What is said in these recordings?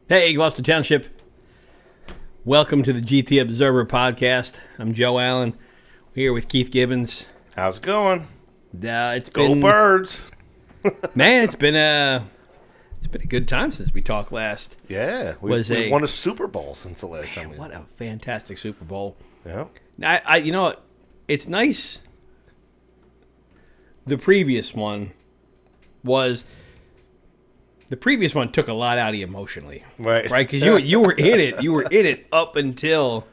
Hey, Gloucester Township. Welcome to the GT Observer podcast. I'm Joe Allen. We're here with Keith Gibbons. How's it going? Go Birds! Man, it's been a good time since we talked last. Yeah, we won a Super Bowl since the last time. What a fantastic Super Bowl! Yeah, I you know, it's nice. The previous one took a lot out of you emotionally, right? Because you were in it. You were in it up until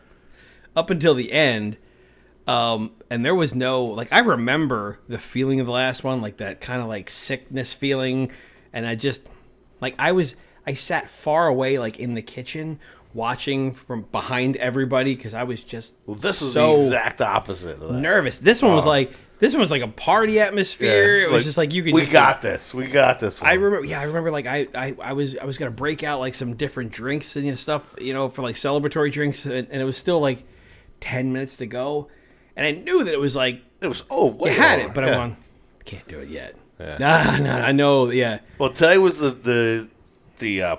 the end. And there was no, I remember the feeling of the last one, like that kind of like sickness feeling. And I just, I sat far away, in the kitchen, watching from behind everybody because I was just this was so the exact opposite of that. Nervous. This one was like a party atmosphere. Yeah, it was just like you could. We got this. We got this one. I remember. I was gonna break out some different drinks and stuff, for celebratory drinks, and it was still 10 minutes to go, and I knew that it was you had it, but I'm on. Can't do it yet. Yeah. Nah, I know. Yeah. Well, today was the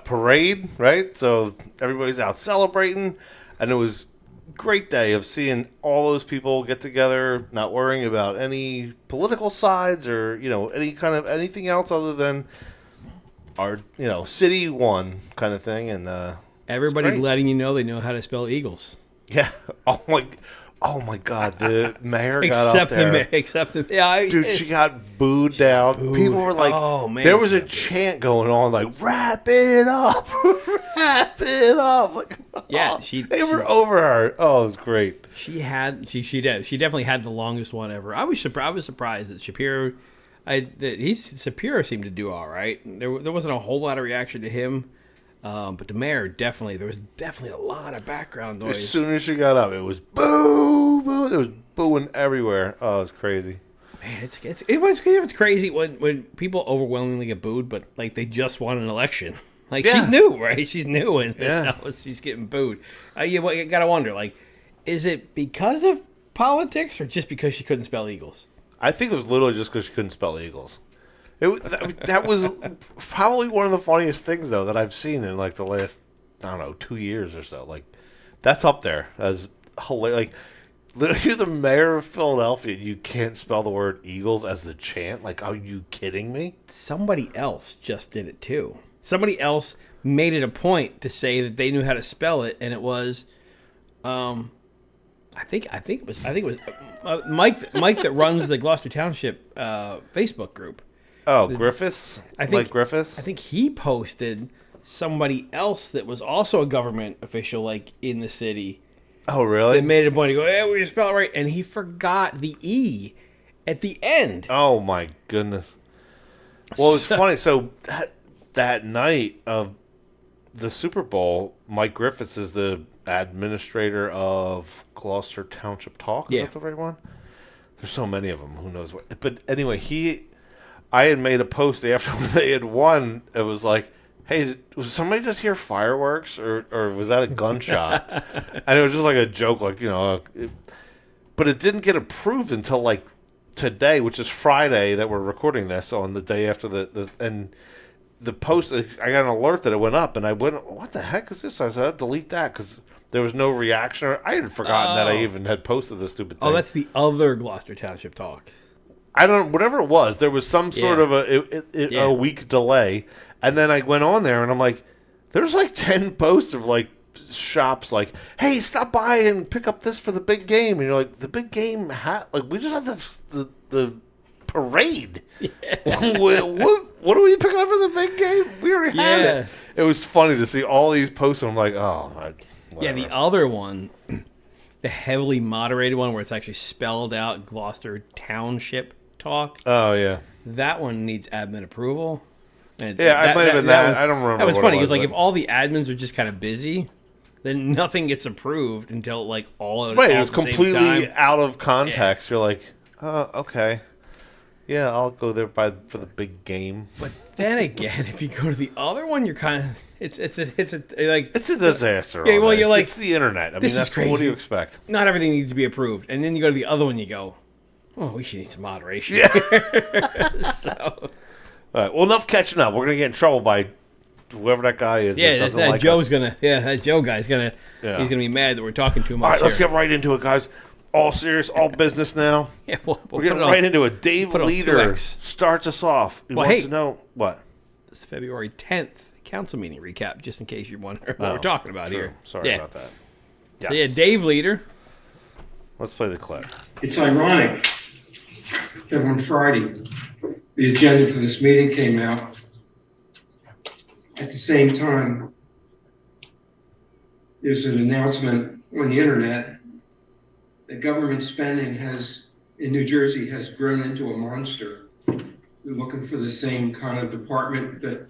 parade, right? So everybody's out celebrating, and it was a great day of seeing all those people get together, not worrying about any political sides or anything else other than our city won kind of thing, and everybody letting you know they know how to spell Eagles. Yeah. Oh my God! The mayor got up there. Except the dude, she got booed down. People were like, "Oh man!" There was a chant going on, wrap it up, wrap it up. They were over her. Oh, it was great. She definitely had the longest one ever. I was surprised that Shapiro, Shapiro seemed to do all right. There wasn't a whole lot of reaction to him. But the mayor there was definitely a lot of background noise. As soon as she got up, it was boo, boo. There was booing everywhere. Oh, it was crazy. Man, it's crazy when people overwhelmingly get booed, but they just won an election. She's new, right? She's new, and now she's getting booed. You gotta wonder, is it because of politics or just because she couldn't spell Eagles? I think it was literally just because she couldn't spell Eagles. That was probably one of the funniest things, though, that I've seen in the last, 2 years or so. That's up there as hilarious. Literally, the mayor of Philadelphia, you can't spell the word Eagles as the chant. Are you kidding me? Somebody else just did it too. Somebody else made it a point to say that they knew how to spell it, and it was, I think it was Mike that runs the Gloucester Township Facebook group. Oh, Griffiths? Mike Griffiths? I think he posted somebody else that was also a government official, in the city. Oh, really? They made it a point to go, we just spell it right. And he forgot the E at the end. Oh, my goodness. Well, it's funny. So, that night of the Super Bowl, Mike Griffiths is the administrator of Gloucester Township Talk. Is that the right one? There's so many of them. Who knows what? But anyway, I had made a post after they had won. It was hey, was somebody just hear fireworks or was that a gunshot? And it was just a joke, but it didn't get approved until today, which is Friday that we're recording this on the day after and the post. I got an alert that it went up, and I went, "What the heck is this?" I said, "I'd delete that," because there was no reaction. I had forgotten that I even had posted this stupid thing. Oh, that's the other Gloucester Township Talk. I don't know, whatever it was, there was some sort of a week delay. And then I went on there and I'm like, there's 10 posts of shops hey, stop by and pick up this for the big game. And you're like, the big game we just had the parade. Yeah. What are we picking up for the big game? We already had it. It was funny to see all these posts and I'm like, oh, whatever. Yeah, the other one, the heavily moderated one where it's actually spelled out Gloucester Township Talk. Oh, yeah. That one needs admin approval. And I might have been that. I don't remember. That was funny because if all the admins are just kind of busy, then nothing gets approved until all of right. All it was completely out of context. Yeah. You're like, oh, okay, yeah, I'll go there for the big game. But then again, if you go to the other one, you're kind of it's a disaster. Yeah, well, you're it's the internet. I mean, that's crazy. What do you expect? Not everything needs to be approved, and then you go to the other one, you go, oh, we should need some moderation. Yeah. So. All right. Well, enough catching up. We're gonna get in trouble by whoever that guy is. Yeah, that doesn't that like Joe's us. gonna. Yeah, that Joe guy's gonna. Yeah. He's gonna be mad that we're talking too much. All right, let's here. get right into it, guys. All serious, all business now. Yeah, we're getting right into it. Dave put on Leader 2X. starts us off. He Well, wants hey. to know what? This February 10th council meeting recap, just in case you wonder what we're talking about true. here. Sorry about that. Yes. So yeah, Dave Leader. Let's play the clip. It's ironic that on Friday, the agenda for this meeting came out. At the same time, there's an announcement on the internet that government spending in New Jersey has grown into a monster. We're looking for the same kind of department that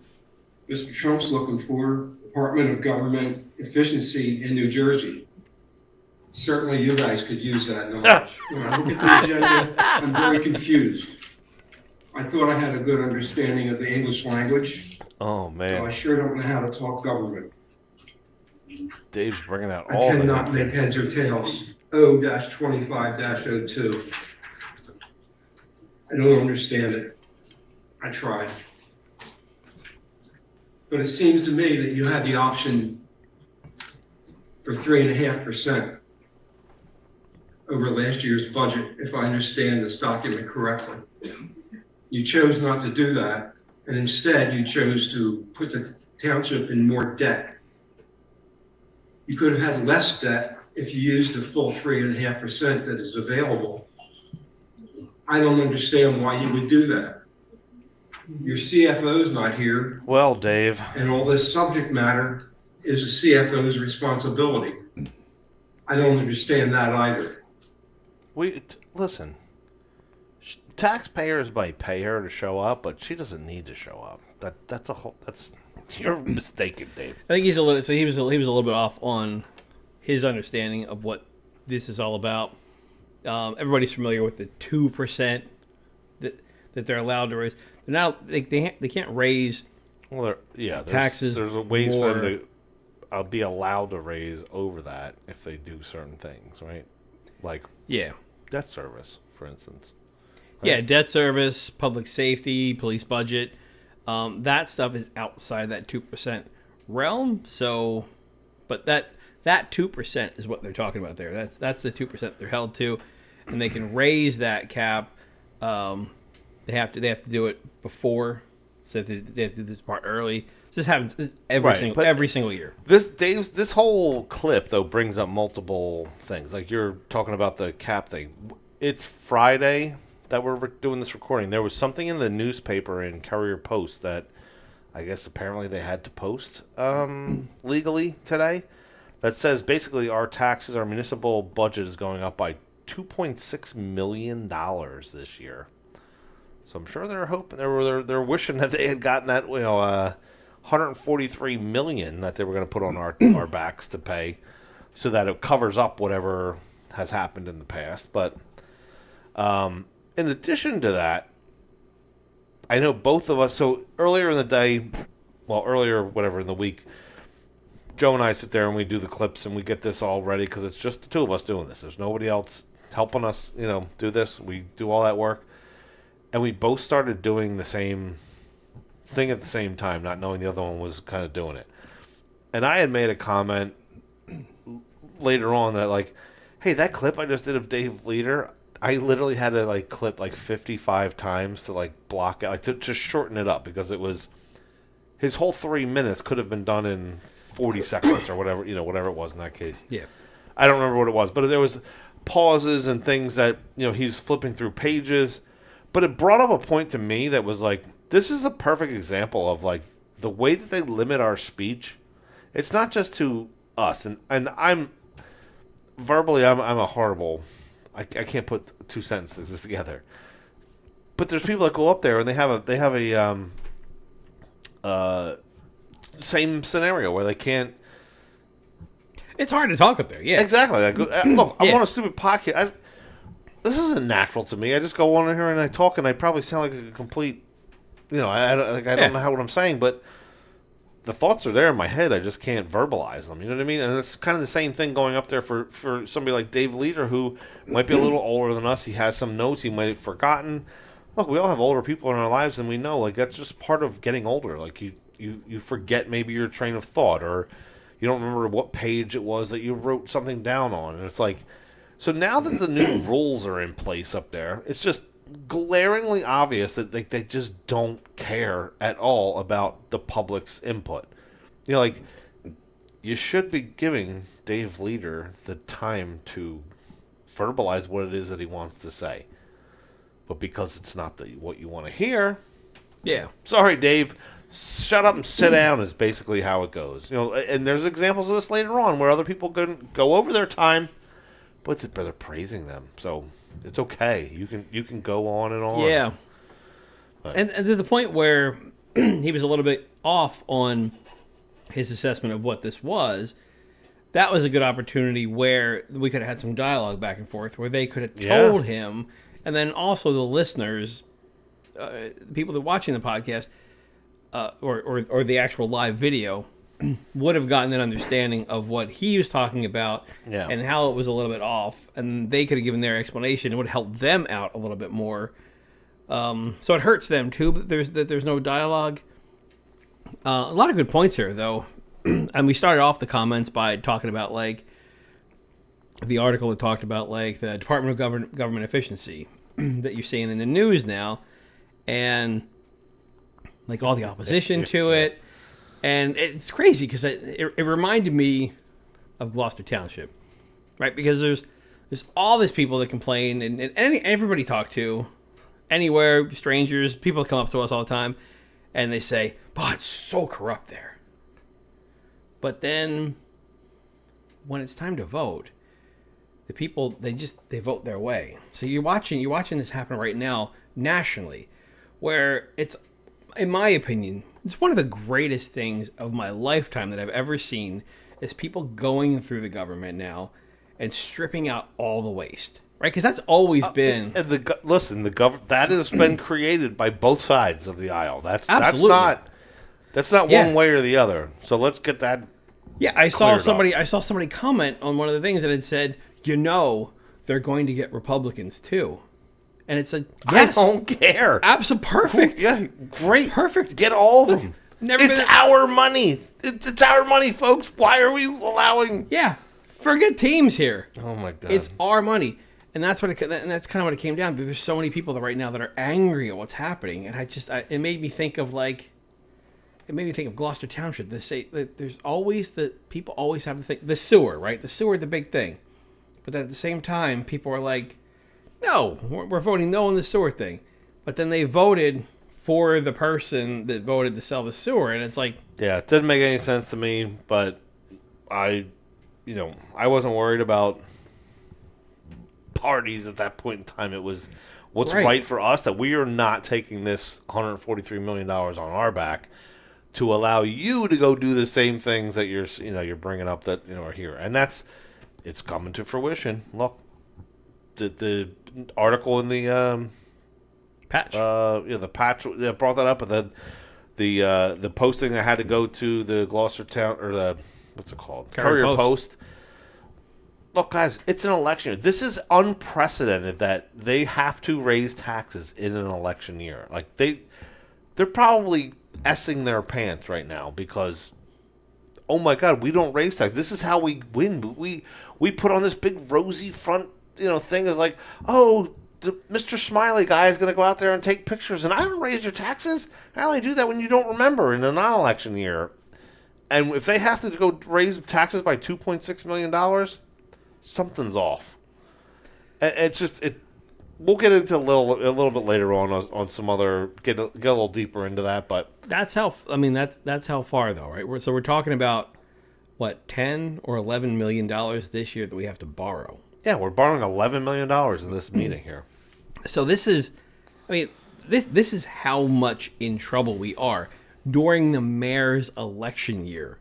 Mr. Trump's looking for, Department of Government Efficiency in New Jersey. Certainly you guys could use that knowledge. When I look at the agenda, I'm very confused. I thought I had a good understanding of the English language. Oh, So man. I sure don't know how to talk government. Dave's bringing out I all the cannot hits. make heads or tails. O-25-02. I don't understand it. I tried. But it seems to me that you had the option for 3.5% over last year's budget, if I understand this document correctly. You chose not to do that, and instead you chose to put the township in more debt. You could have had less debt if you used the full 3.5% that is available. I don't understand why you would do that. Your CFO's not here, Well, Dave. and all this subject matter is the CFO's responsibility. I don't understand that either. Listen. Taxpayers might pay her to show up, but she doesn't need to show up. That's you're mistaken, Dave. I think he's a little. So he was a little bit off on his understanding of what this is all about. Everybody's familiar with the 2% that they're allowed to raise. They're now they can't raise. Well, taxes There's a ways for them more. to be allowed to raise over that if they do certain things, right? Like Yeah. debt service, for instance. Yeah, debt service, public safety, police budget, that stuff is outside that 2% realm. So, but that 2% is what they're talking about there. That's the 2% they're held to, and they can raise that cap. They have to do it before, so they have to do this part early. This happens every single year. This whole clip though brings up multiple things. Like you're talking about the cap thing. It's Friday that we're doing this recording. There was something in the newspaper in Courier Post that I guess apparently they had to post legally today that says basically our municipal budget is going up by $2.6 million this year. So I'm sure they're hoping they're wishing that they had gotten that 143 million that they were going to put on our backs to pay, so that it covers up whatever has happened in the past. But in addition to that, I know both of us. So earlier in the day, in the week, Joe and I sit there and we do the clips and we get this all ready because it's just the two of us doing this. There's nobody else helping us, do this. We do all that work, and we both started doing the same thing at the same time, not knowing the other one was kind of doing it. And I had made a comment later on that like, hey, that clip I just did of Dave Leader, I literally had to like clip like 55 times to like block it, like to shorten it up, because it was his whole 3 minutes could have been done in 40 seconds or whatever, whatever it was in that case. Yeah. I don't remember what it was, but there was pauses and things that, he's flipping through pages, but it brought up a point to me that was like, this is a perfect example of like the way that they limit our speech. It's not just to us, and I'm verbally I'm a horrible. I can't put two sentences together. But there's people that go up there and they have a same scenario where they can't. It's hard to talk up there. Yeah. Exactly. Look, I'm Yeah. on a stupid podcast. This isn't natural to me. I just go on here and I talk, and I probably sound like a complete. I don't know what I'm saying, but the thoughts are there in my head. I just can't verbalize them. You know what I mean? And it's kind of the same thing going up there for somebody like Dave Leader, who might be a little older than us. He has some notes he might have forgotten. Look, we all have older people in our lives, and we know like that's just part of getting older. Like you you forget maybe your train of thought, or you don't remember what page it was that you wrote something down on. And it's like, so now that the new rules are in place up there, it's just glaringly obvious that they just don't care at all about the public's input. You know, like, you should be giving Dave Leader the time to verbalize what it is that he wants to say. But because it's not what you want to hear, Yeah. sorry, Dave, shut up and sit down is basically how it goes. You know, and there's examples of this later on where other people go over their time, but they're praising them. So it's okay. You can go on and on. Yeah. And to the point where he was a little bit off on his assessment of what this was, that was a good opportunity where we could have had some dialogue back and forth where they could have told him, and then also the listeners, people that are watching the podcast, or the actual live video, would have gotten an understanding of what he was talking about and how it was a little bit off, and they could have given their explanation. It would have helped them out a little bit more. So it hurts them too that there's no dialogue. A lot of good points here, though. And we started off the comments by talking about, like, the article that talked about, like, the Department of Government Efficiency that you're seeing in the news now, and, like, all the opposition to it. And it's crazy because it reminded me of Gloucester Township, right? Because there's all these people that complain, and everybody talk to, anywhere, strangers, people come up to us all the time, and they say, "Oh, it's so corrupt there." But then, when it's time to vote, the people they vote their way. So you're watching this happen right now nationally, where it's, in my opinion, it's one of the greatest things of my lifetime that I've ever seen, is people going through the government now and stripping out all the waste, right? Because that's always been. That has been created by both sides of the aisle. That's not Yeah. one way or the other. So let's get that. Yeah, I saw somebody comment on one of the things that had said, they're going to get Republicans too. And it's like, yes, I don't care. Absolutely perfect. Yeah, great. Perfect. Get all of them. It's our money. It's our money, folks. Why are we allowing? Yeah, forget teams here. Oh my God. It's our money. And that's kind of what it came down to. There's so many people right now that are angry at what's happening, and it made me think of Gloucester Township. There's always people always have to think the sewer, right? The sewer, the big thing. But then at the same time, people are like, no, we're voting no on the sewer thing. But then they voted for the person that voted to sell the sewer, and it's like, yeah, it didn't make any sense to me. But I wasn't worried about parties at that point in time. It was what's right for us, that we are not taking this $143 million on our back to allow you to go do the same things that you're bringing up that are here, and it's coming to fruition. Look, the article in the patch, the patch that brought that up, and then the posting that had to go to the Gloucester Town, or the what's it called, Courier Post. Look, guys, it's an election year. This is unprecedented that they have to raise taxes in an election year. Like they're probably essing their pants right now because, oh my God, we don't raise taxes. This is how we win. We put on this big rosy front, thing is like, oh, the Mr. Smiley guy is going to go out there and take pictures, and I don't raise your taxes. I only do that when you don't remember in a non-election year. And if they have to go raise taxes by $2.6 million, something's off. And it's just we'll get into a little bit later on some other get a little deeper into that, but that's how far though, right? So we're talking about what, $10 or $11 million this year that we have to borrow. Yeah, we're borrowing $11 million in this meeting here. So this is how much in trouble we are during the mayor's election year.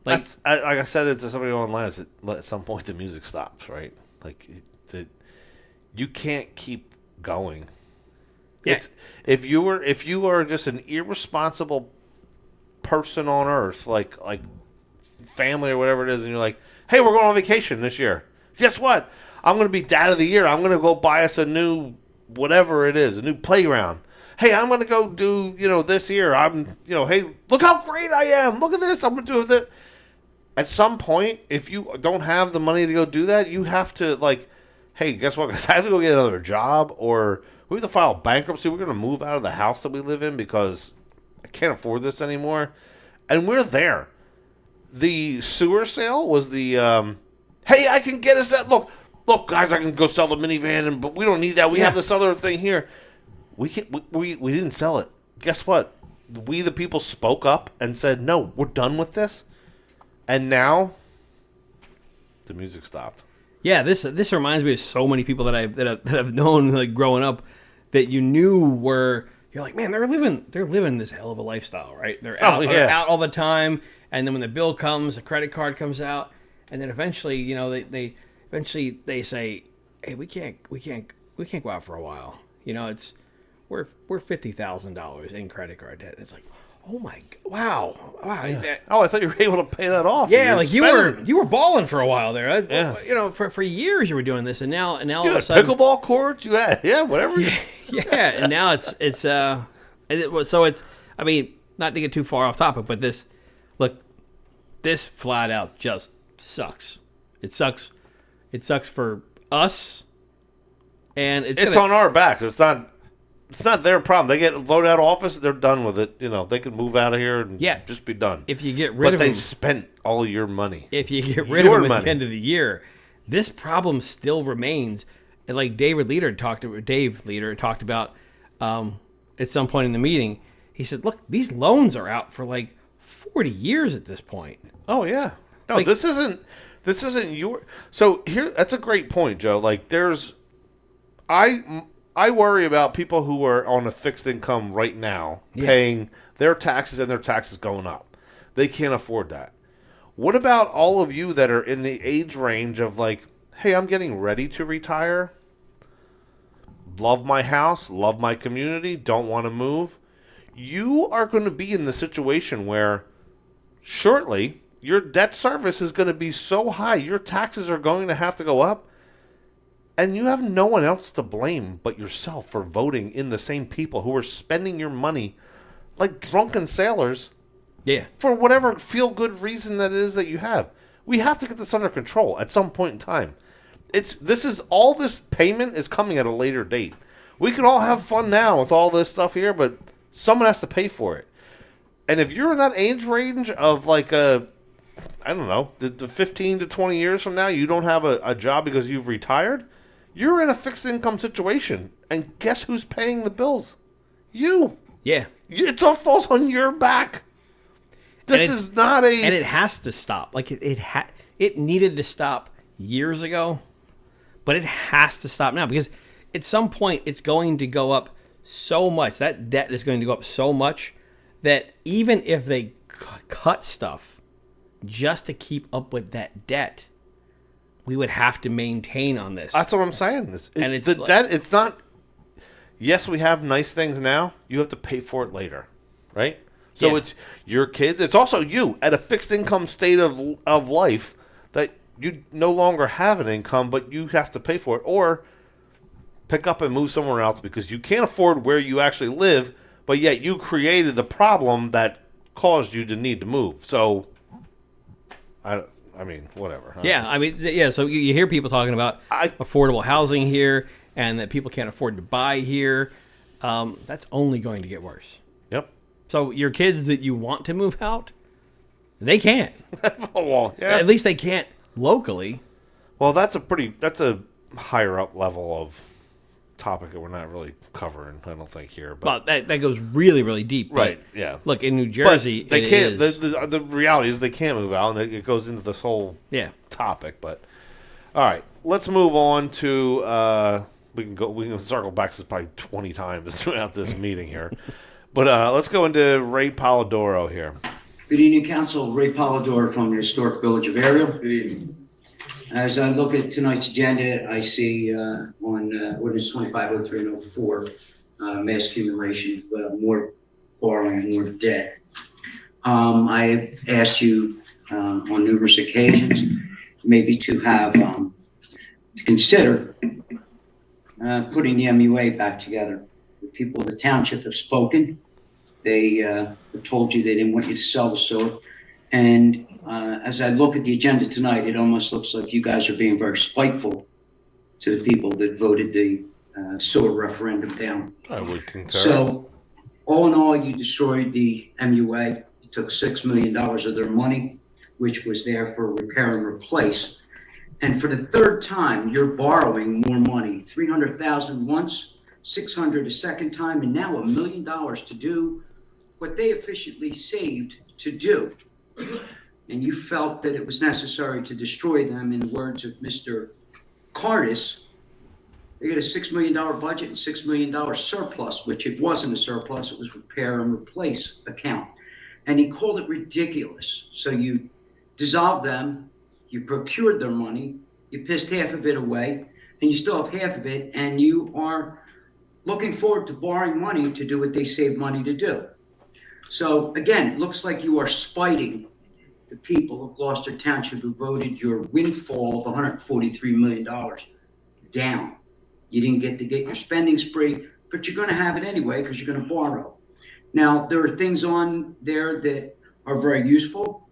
Like I said it to somebody online, at some point the music stops, right? Like you can't keep going. Yeah. If you are just an irresponsible person on earth, like family or whatever it is, and you're like, hey, we're going on vacation this year. Guess what? I'm going to be dad of the year. I'm going to go buy us a new whatever it is, a new playground. hey, I'm going to go do, this here. Hey, look how great I am. Look at this. I'm going to do this. At some point, if you don't have the money to go do that, you have to, hey, guess what, guys? I have to go get another job, or we have to file bankruptcy. We're going to move out of the house that we live in because I can't afford this anymore. And we're there. The sewer sale was the, hey, I can get us that. Look, guys, I can go sell the minivan, but we don't need that. We have this other thing here. We didn't sell it. Guess what? We, the people, spoke up and said, no, we're done with this. And now, the music stopped. Yeah, this reminds me of so many people that I've known like growing up that you knew were, you're like, man, they're living this hell of a lifestyle, right? They're out all the time, and then when the bill comes, the credit card comes out, and then eventually, they say, hey, we can't go out for a while. We're $50,000 in credit card debt. And it's like, oh my, wow. Yeah. I thought you were able to pay that off. Yeah, like you were balling for a while there. For years you were doing this, and now you all of had a sudden, pickleball courts. You had whatever. Yeah, and now it's I mean, not to get too far off topic, but this flat out just sucks. It sucks. It sucks for us, and it's on our backs. It's not their problem. They get voted out of office, they're done with it. They can move out of here and just be done. If you get rid of them, but they spent all your money. If you get rid of them at the end of the year, this problem still remains. And like Dave Leader talked about at some point in the meeting, he said, "Look, these loans are out for like 40 years at this point." Oh yeah, no, this isn't your. So here, that's a great point, Joe. Like, I worry about people who are on a fixed income right now, paying their taxes and their taxes going up. They can't afford that. What about all of you that are in the age range of like, hey, I'm getting ready to retire, love my house, love my community, don't want to move? You are going to be in the situation where shortly your debt service is going to be so high, your taxes are going to have to go up. And you have no one else to blame but yourself for voting in the same people who are spending your money like drunken sailors for whatever feel-good reason that it is that you have. We have to get this under control at some point in time. All this payment is coming at a later date. We can all have fun now with all this stuff here, but someone has to pay for it. And if you're in that age range of like I don't know, the 15 to 20 years from now, you don't have a job because you've retired, you're in a fixed income situation, and guess who's paying the bills? You. Yeah. It all falls on your back. This is not a... And it has to stop. Like, it needed to stop years ago, but it has to stop now, because at some point it's going to go up so much. That debt is going to go up so much that even if they cut stuff just to keep up with that debt, we would have to maintain on this. That's what I'm saying. Debt, it's not... Yes, we have nice things now. You have to pay for it later, right? So it's your kids. It's also you at a fixed income state of life that you no longer have an income, but you have to pay for it. Or pick up and move somewhere else because you can't afford where you actually live, but yet you created the problem that caused you to need to move. So, I mean, whatever. So you hear people talking about affordable housing here and that people can't afford to buy here. That's only going to get worse. Yep. So your kids that you want to move out, they can't. Well, yeah. At least they can't locally. Well, that's a higher up level of topic that we're not really covering, I don't think, here. But that goes really, really deep. Right, yeah. Look, in New Jersey, but they can't. The reality is they can't move out, and it goes into this whole topic. But all right, let's move on to. We can circle back to this probably 20 times throughout this meeting here. But let's go into Ray Polidoro here. Good evening, Council. Ray Polidoro from the Historic Village of Ariel. Good evening. As I look at tonight's agenda, I see on Ordinance 2503 and 04, mass accumulation, more borrowing, more debt. I've asked you on numerous occasions maybe to have to consider putting the MUA back together with people of the township have spoken. They told you they didn't want you to sell the sewer. And as I look at the agenda tonight, it almost looks like you guys are being very spiteful to the people that voted the sewer referendum down. I would concur. So, all in all, you destroyed the MUA. You took $6 million of their money, which was there for repair and replace. And for the third time, you're borrowing more money. $300,000 once, $600,000 a second time, and now $1 million to do what they efficiently saved to do. And you felt that it was necessary to destroy them, in the words of Mr. Cardis. They got a $6 million budget and $6 million surplus, which it wasn't a surplus, it was repair and replace account. And he called it ridiculous. So you dissolved them, you procured their money, you pissed half of it away, and you still have half of it, and you are looking forward to borrowing money to do what they saved money to do. So again, it looks like you are spiting the people of Gloucester Township who voted your windfall of $143 million down. You didn't get to get your spending spree, but you're going to have it anyway because you're going to borrow. Now, there are things on there that are very useful.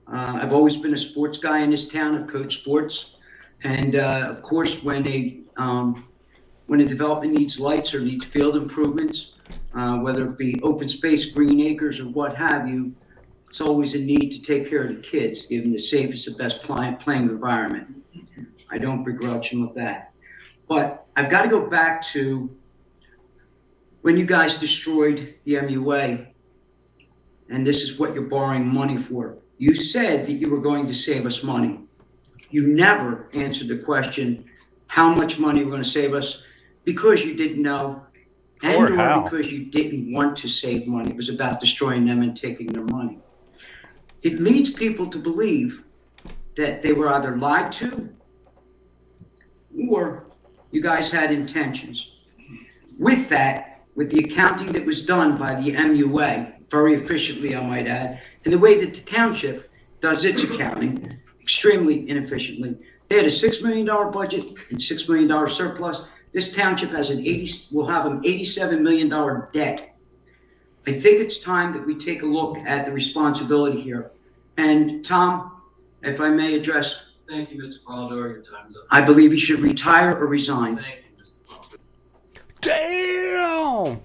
I've always been a sports guy in this town. I've coached sports. And of course, when a development needs lights or needs field improvements, whether it be open space, green acres, or what have you, it's always a need to take care of the kids, give them the safest and best playing environment. I don't begrudge them with that. But I've got to go back to when you guys destroyed the MUA, and this is what you're borrowing money for. You said that you were going to save us money. You never answered the question, how much money you were going to save us, because you didn't know, and or because you didn't want to save money. It was about destroying them and taking their money. It leads people to believe that they were either lied to or you guys had intentions. With that, with the accounting that was done by the MUA, very efficiently, I might add, and the way that the township does its accounting, extremely inefficiently. They had a $6 million budget and $6 million surplus. This township has will have an $87 million debt. I think it's time that we take a look at the responsibility here. And Tom, if I may address. Thank you, Mr. Polidoro. Your time's up. I believe he should retire or resign. Thank you, Mr. Damn!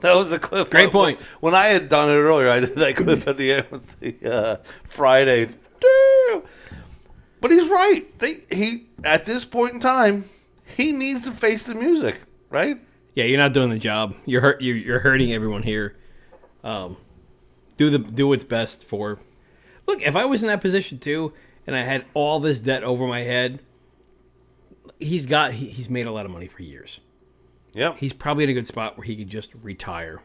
That was the clip. Great point. When I had done it earlier, I did that clip at the end of the Friday. Damn! But he's right. He at this point in time, he needs to face the music, right? Yeah, you're not doing the job. You're hurting everyone here. Do what's best for. Look, if I was in that position too, and I had all this debt over my head, he's made a lot of money for years. Yep. He's probably in a good spot where he could just retire.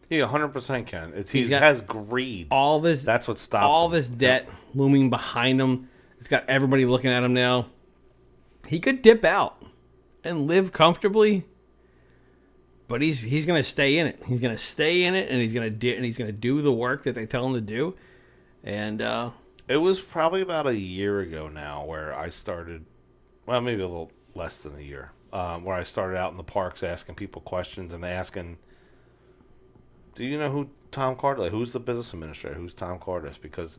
He 100% can. He has greed. All this. That's what stops all him. this debt looming behind him. It's got everybody looking at him now. He could dip out and live comfortably, but he's going to stay in it. He's going to stay in it, and he's going to do the work that they tell him to do. And it was probably about a year ago now where I started, well, maybe a little less than a year, where I started out in the parks asking people questions and asking, do you know who Tom Cardis is? Who's the business administrator? Who's Tom Cardis? Because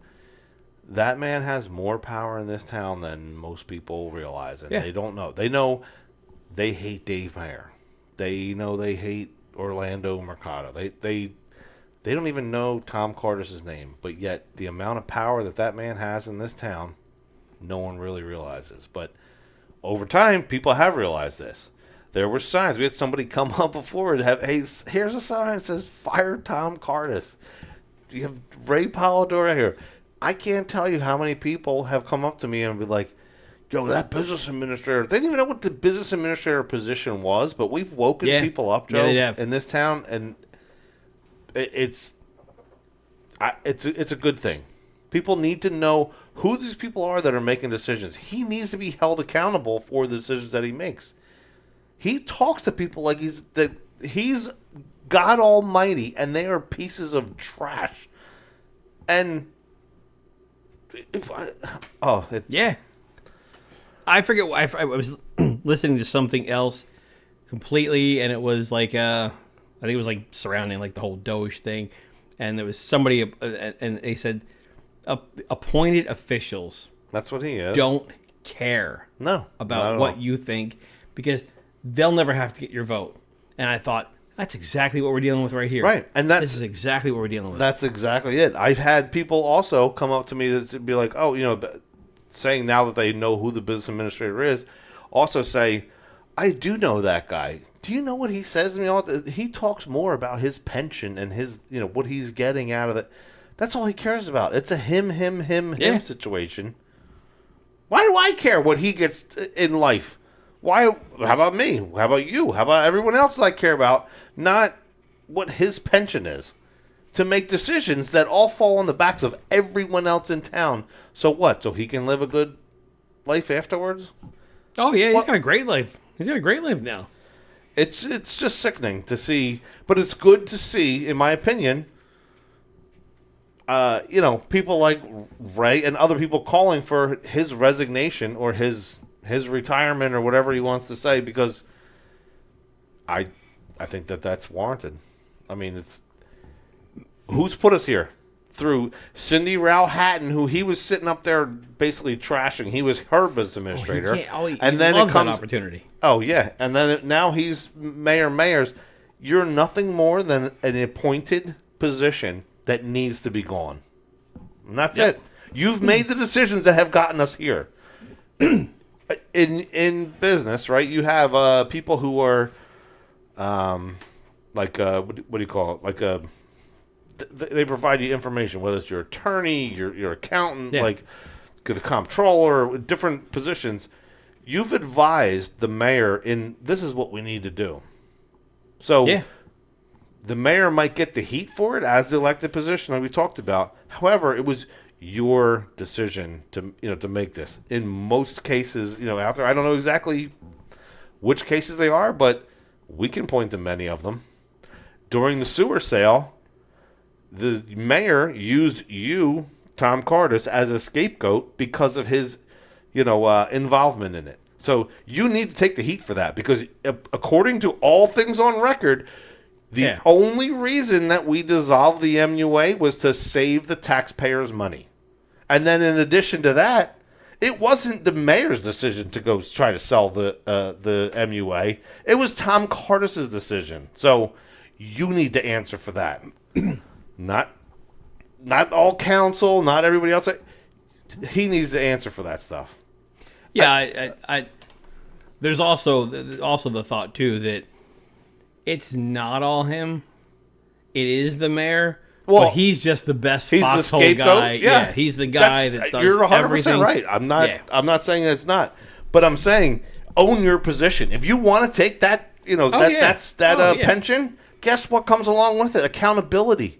that man has more power in this town than most people realize, and they don't know. They know they hate Dave Mayer. They know they hate Orlando Mercado. They don't even know Tom Cardis' name, but yet the amount of power that man has in this town, no one really realizes. But over time, people have realized this. There were signs. We had somebody come up before and have, hey, here's a sign that says, fire Tom Cardis. You have Ray Polidoro here. I can't tell you how many people have come up to me and be like, yo, that business administrator. They didn't even know what the business administrator position was, but we've woken people up, Joe, in this town, and it's a good thing. People need to know who these people are that are making decisions. He needs to be held accountable for the decisions that he makes. He talks to people like he's God Almighty, and they are pieces of trash. And I forget why I was listening to something else completely, and it was like I think it was like surrounding like the whole Doge thing, and there was somebody and they said appointed officials That's what he is. don't care No, not about at what all. you think because they'll never have to get your vote. And I thought that's exactly what we're dealing with right here. Right, and this is exactly what we're dealing with. That's exactly it. I've had people also come up to me that be like, oh, saying now that they know who the business administrator is, also say, I do know that guy. Do you know what he says to me all the He talks more about his pension and his, what he's getting out of it. That's all he cares about. It's a him situation. Why do I care what he gets in life? Why? How about me? How about you? How about everyone else that I care about? Not what his pension is. To make decisions that all fall on the backs of everyone else in town. So what? So he can live a good life afterwards? Oh yeah, he's got a great life. He's got a great life now. It's just sickening to see, but it's good to see, in my opinion. People like Ray and other people calling for his resignation or his retirement or whatever he wants to say, because I think that's warranted. I mean, it's who's put us here through Cindy Rao Hatton, who he was sitting up there basically trashing. He was her business administrator, and then it comes that opportunity. Oh yeah, and then now he's mayors. You're nothing more than an appointed position that needs to be gone. And that's it. You've made the decisions that have gotten us here. In business, right? You have people who are what do you call it? Like they provide you information, whether it's your attorney, your accountant, like the comptroller, different positions. You've advised the mayor in this is what we need to do. So the mayor might get the heat for it as the elected position like we talked about. However, it was your decision to make this. In most cases, out there, I don't know exactly which cases they are, but we can point to many of them. During the sewer sale, the mayor used you, Tom Cardis, as a scapegoat because of his, involvement in it. So you need to take the heat for that because according to all things on record, the only reason that we dissolved the MUA was to save the taxpayers' money. And then in addition to that, it wasn't the mayor's decision to go try to sell the MUA. It was Tom Cardis' decision. So you need to answer for that. Not all council, not everybody else. He needs to answer for that stuff. Yeah, I there's also the thought too that it's not all him. It is the mayor. Well, but he's just the best foxhole guy. Yeah, he's the guy that does everything. You're 100% right. I'm not saying that it's not, but I'm saying own your position. If you want to take that, pension. Guess what comes along with it? Accountability,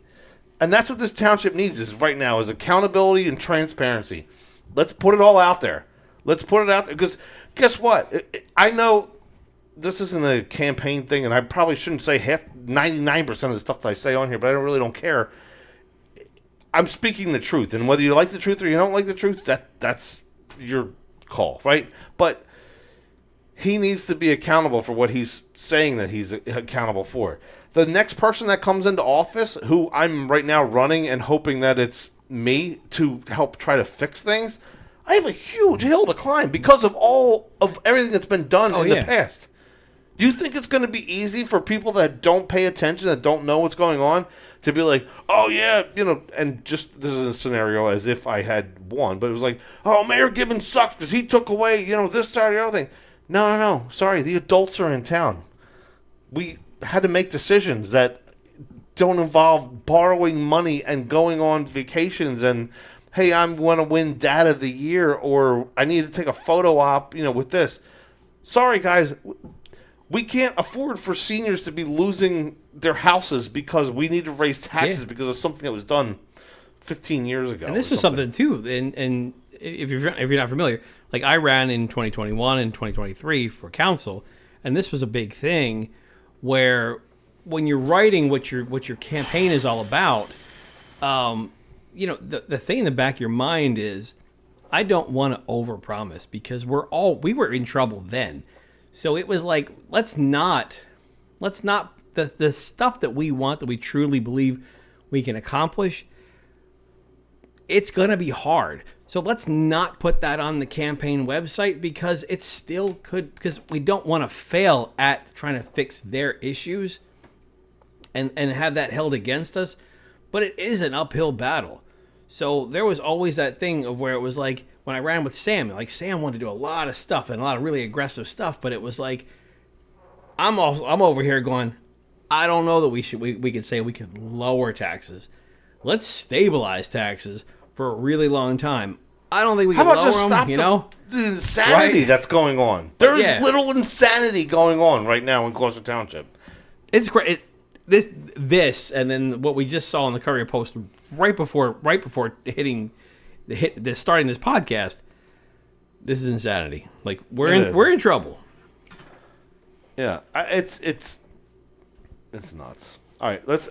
and that's what this township needs is right now is accountability and transparency. Let's put it all out there. Let's put it out there because guess what? I know this isn't a campaign thing, and I probably shouldn't say 99% of the stuff that I say on here, but I really don't care. I'm speaking the truth, and whether you like the truth or you don't like the truth, that's your call, right? But he needs to be accountable for what he's saying that he's accountable for. The next person that comes into office, who I'm right now running and hoping that it's me to help try to fix things, I have a huge hill to climb because of all of everything that's been done in the past. Do you think it's going to be easy for people that don't pay attention, that don't know what's going on, to be like, oh, yeah, and just this is a scenario as if I had won, but it was like, oh, Mayor Gibbons sucks because he took away, this, that, or the other thing. No. Sorry, the adults are in town. We had to make decisions that don't involve borrowing money and going on vacations and, hey, I'm going to win Dad of the Year or I need to take a photo op, with this. Sorry, guys. We can't afford for seniors to be losing their houses because we need to raise taxes because of something that was done 15 years ago. And this was something too. And if you're not familiar, like I ran in 2021 and 2023 for council, and this was a big thing where when you're writing what your campaign is all about, the thing in the back of your mind is I don't want to overpromise because we were in trouble then. So it was like, let's not the stuff that we want, that we truly believe we can accomplish, it's going to be hard. So let's not put that on the campaign website, because it still could, because we don't want to fail at trying to fix their issues and have that held against us. But it is an uphill battle. So there was always that thing of where it was like, when I ran with Sam, like Sam wanted to do a lot of stuff and a lot of really aggressive stuff, but it was like, I'm over here going, I don't know that we could say we could lower taxes. Let's stabilize taxes for a really long time. I don't think we can lower them, you know? The insanity Right? that's going on. There's little insanity going on right now in Gloucester Township. It's great. This, and then what we just saw in the Courier Post right before starting this podcast. This is insanity. Like we're in trouble. Yeah, it's nuts. All right, let's.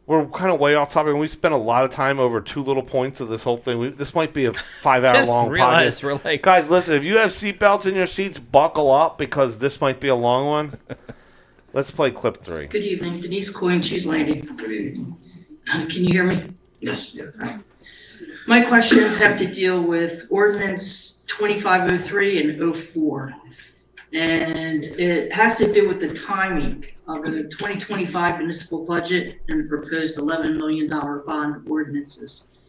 We're kind of way off topic, and we spent a lot of time over two little points of this whole thing. This might be a 5-hour long podcast. We're like, guys, listen. If you have seatbelts in your seats, buckle up, because this might be a long one. Let's play clip 3. Good evening, Denise Coyne, She's Landing. Good evening. Can you hear me? Yes. My questions have to deal with ordinance 2503 and 04. And it has to do with the timing of the 2025 municipal budget and the proposed $11 million bond ordinances.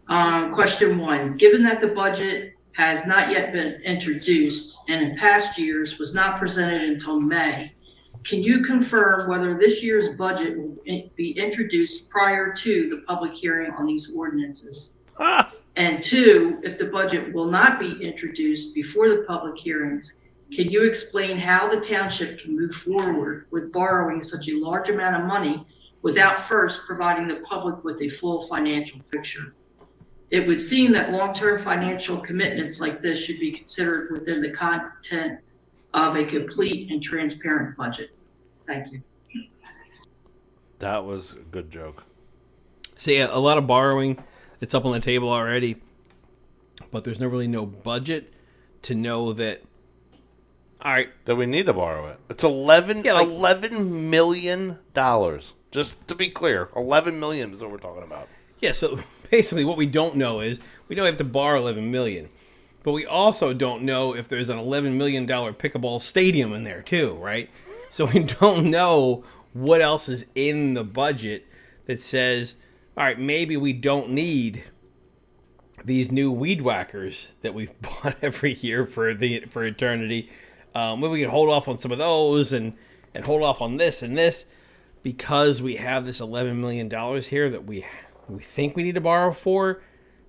Question 1, given that the budget has not yet been introduced and in past years was not presented until May, can you confirm whether this year's budget will be introduced prior to the public hearing on these ordinances? And 2, if the budget will not be introduced before the public hearings, can you explain how the township can move forward with borrowing such a large amount of money without first providing the public with a full financial picture? It would seem that long-term financial commitments like this should be considered within the content of a complete and transparent budget. Thank you. That was a good joke. so yeah, a lot of borrowing. It's up on the table already, but there's really no budget to know that. All right, That we need to borrow it. It's $11 million. Just to be clear, $11 million is what we're talking about. yeah. So basically, what we don't know is we know we have to borrow $11 million. But we also don't know if there's an $11 million pickleball stadium in there too, right? So we don't know what else is in the budget that says, all right, maybe we don't need these new weed whackers that we've bought every year for eternity. Maybe we can hold off on some of those and hold off on this and this, because we have this $11 million here that we think we need to borrow for.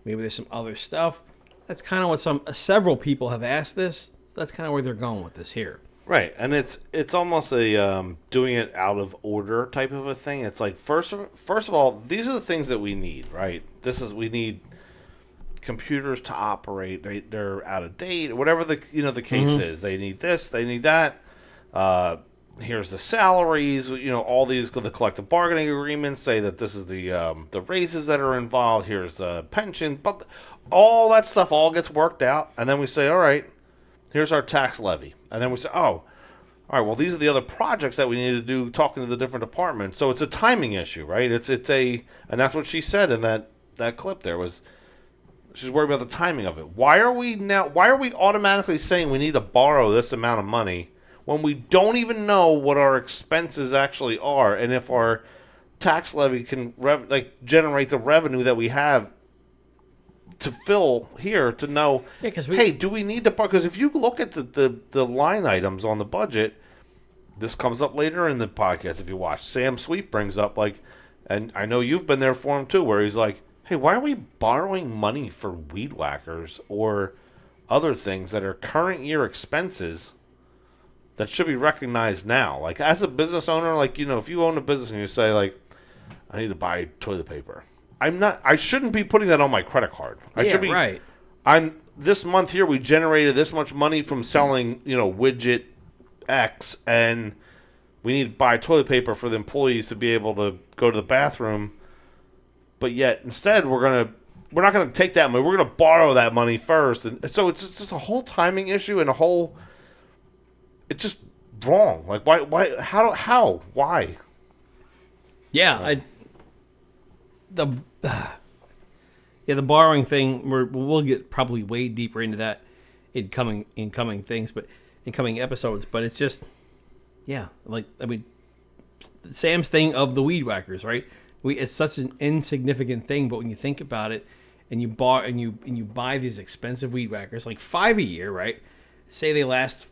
Maybe there's some other stuff. That's kind of what several people have asked this. That's kind of where they're going with this here. Right, and it's almost a doing it out of order type of a thing. It's like first of all, these are the things that we need, right? We need computers to operate. They're out of date, whatever the case is. They need this, they need that. Here's the salaries. All these the collective bargaining agreements say that this is the raises that are involved. Here's the pension, but all that stuff all gets worked out, and then we say, all right, here's our tax levy, and then we say, oh, all right, well, these are the other projects that we need to do, talking to the different departments. So it's a timing issue, right? And that's what she said in that clip. There was, she's worried about the timing of it. Why are we automatically saying we need to borrow this amount of money when we don't even know what our expenses actually are, and if our tax levy can generate the revenue that we have to fill here to know, hey, do we need to borrow? Because if you look at the line items on the budget, this comes up later in the podcast if you watch. Sam Sweet brings up, and I know you've been there for him too, where he's like, hey, why are we borrowing money for weed whackers or other things that are current year expenses that should be recognized now? Like, as a business owner, if you own a business and you say, I need to buy toilet paper, I shouldn't be putting that on my credit card. Right. This month here, we generated this much money from selling, widget X, and we need to buy toilet paper for the employees to be able to go to the bathroom. But yet, instead, we're not gonna take that money. We're gonna borrow that money first, and so it's just a whole timing issue and a whole it's just wrong. Like, why, how, why? Yeah, the borrowing thing. We'll get probably way deeper into that in coming episodes. But it's just, yeah, like I mean, Sam's thing of the weed whackers, right? It's such an insignificant thing, but when you think about it, and you buy these expensive weed whackers, like 5 a year, right? Say they last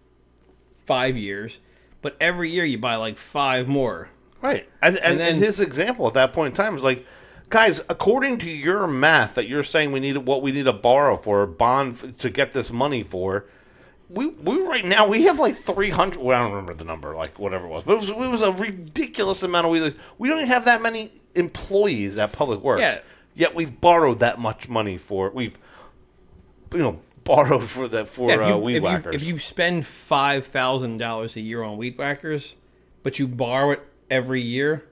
5 years, but every year you buy like 5 more. Right. And then his example at that point in time was like, guys, according to your math that you're saying we need to borrow for, bond to get this money for, we right now we have like 300. Well, I don't remember the number, like whatever it was, but it was a ridiculous amount of weed. We don't even have that many employees at Public Works. Yeah. Yet we've borrowed that much money for it. We've, borrowed for that for weed whackers. If you spend $5,000 a year on weed whackers, but you borrow it every year,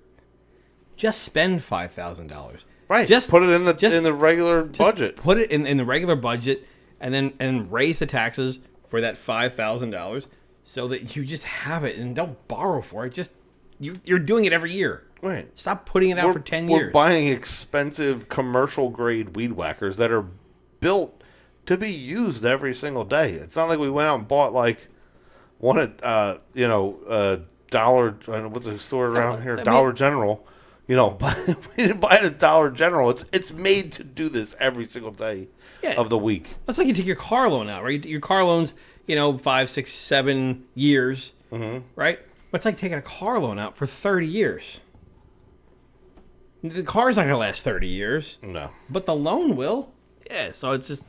just spend $5,000. Right. Just put it in the regular budget. Put it in the regular budget, and raise the taxes for that $5,000, so that you just have it and don't borrow for it. Just you're doing it every year. Right. Stop putting it out for 10 years. We're buying expensive commercial grade weed whackers that are built to be used every single day. It's not like we went out and bought like one at Dollar. What's the store around here? Dollar General. We didn't buy it at Dollar General. It's made to do this every single day of the week. That's like you take your car loan out, right? Your car loan's 5, 6, 7 years, right? But it's like taking a car loan out for 30 years. The car's not going to last 30 years. No. But the loan will. Yeah, so it's just...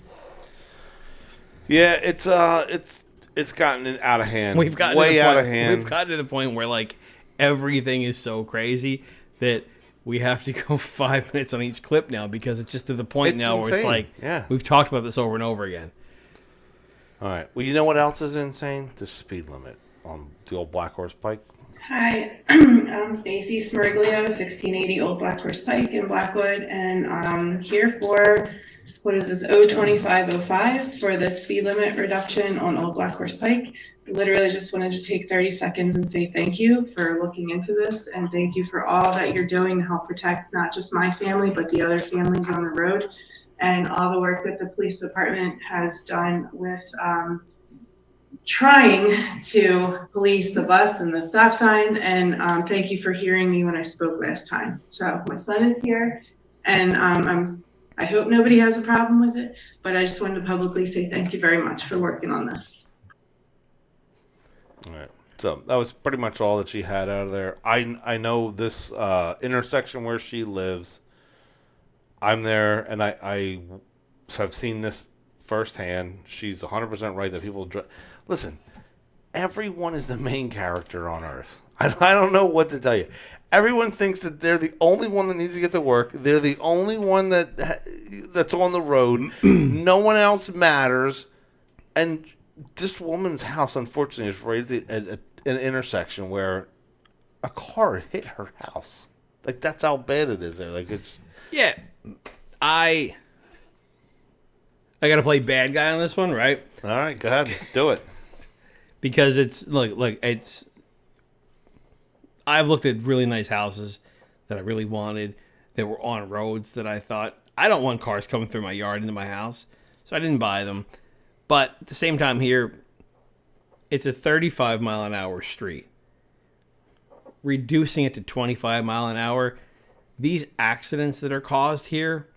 Yeah, it's gotten out of hand. We've gotten way out of hand. We've gotten to the point where, like, everything is so crazy that we have to go 5 minutes on each clip now, because it's just to the point now where it's like, we've talked about this over and over again. All right. Well, you know what else is insane? The speed limit on the Old Blackhorse Pike. Hi, I'm Stacy Smurglio, 1680 Old Blackhorse Pike in Blackwood, and I'm here for, what is this, 02505 for the speed limit reduction on Old Blackhorse Pike. Literally just wanted to take 30 seconds and say thank you for looking into this, and thank you for all that you're doing to help protect not just my family, but the other families on the road, and all the work that the police department has done with trying to police the bus and the stop sign. And thank you for hearing me when I spoke last time. So my son is here, and I hope nobody has a problem with it, but I just wanted to publicly say thank you very much for working on this. All right. So that was pretty much all that she had out of there. I know this intersection where she lives. I'm there, and I have seen this firsthand. She's 100% right that people listen. Everyone is the main character on Earth. I don't know what to tell you. Everyone thinks that they're the only one that needs to get to work. They're the only one that's on the road. No one else matters. And this woman's house, unfortunately, is right at an intersection where a car hit her house. Like, that's how bad it is there. Like, it's... Yeah. I got to play bad guy on this one, right? All right, go ahead. Do it. Because it's, look, it's... I've looked at really nice houses that I really wanted that were on roads that I thought, I don't want cars coming through my yard into my house. So I didn't buy them. But at the same time here, it's a 35 mile an hour street. Reducing it to 25 mile an hour, these accidents that are caused here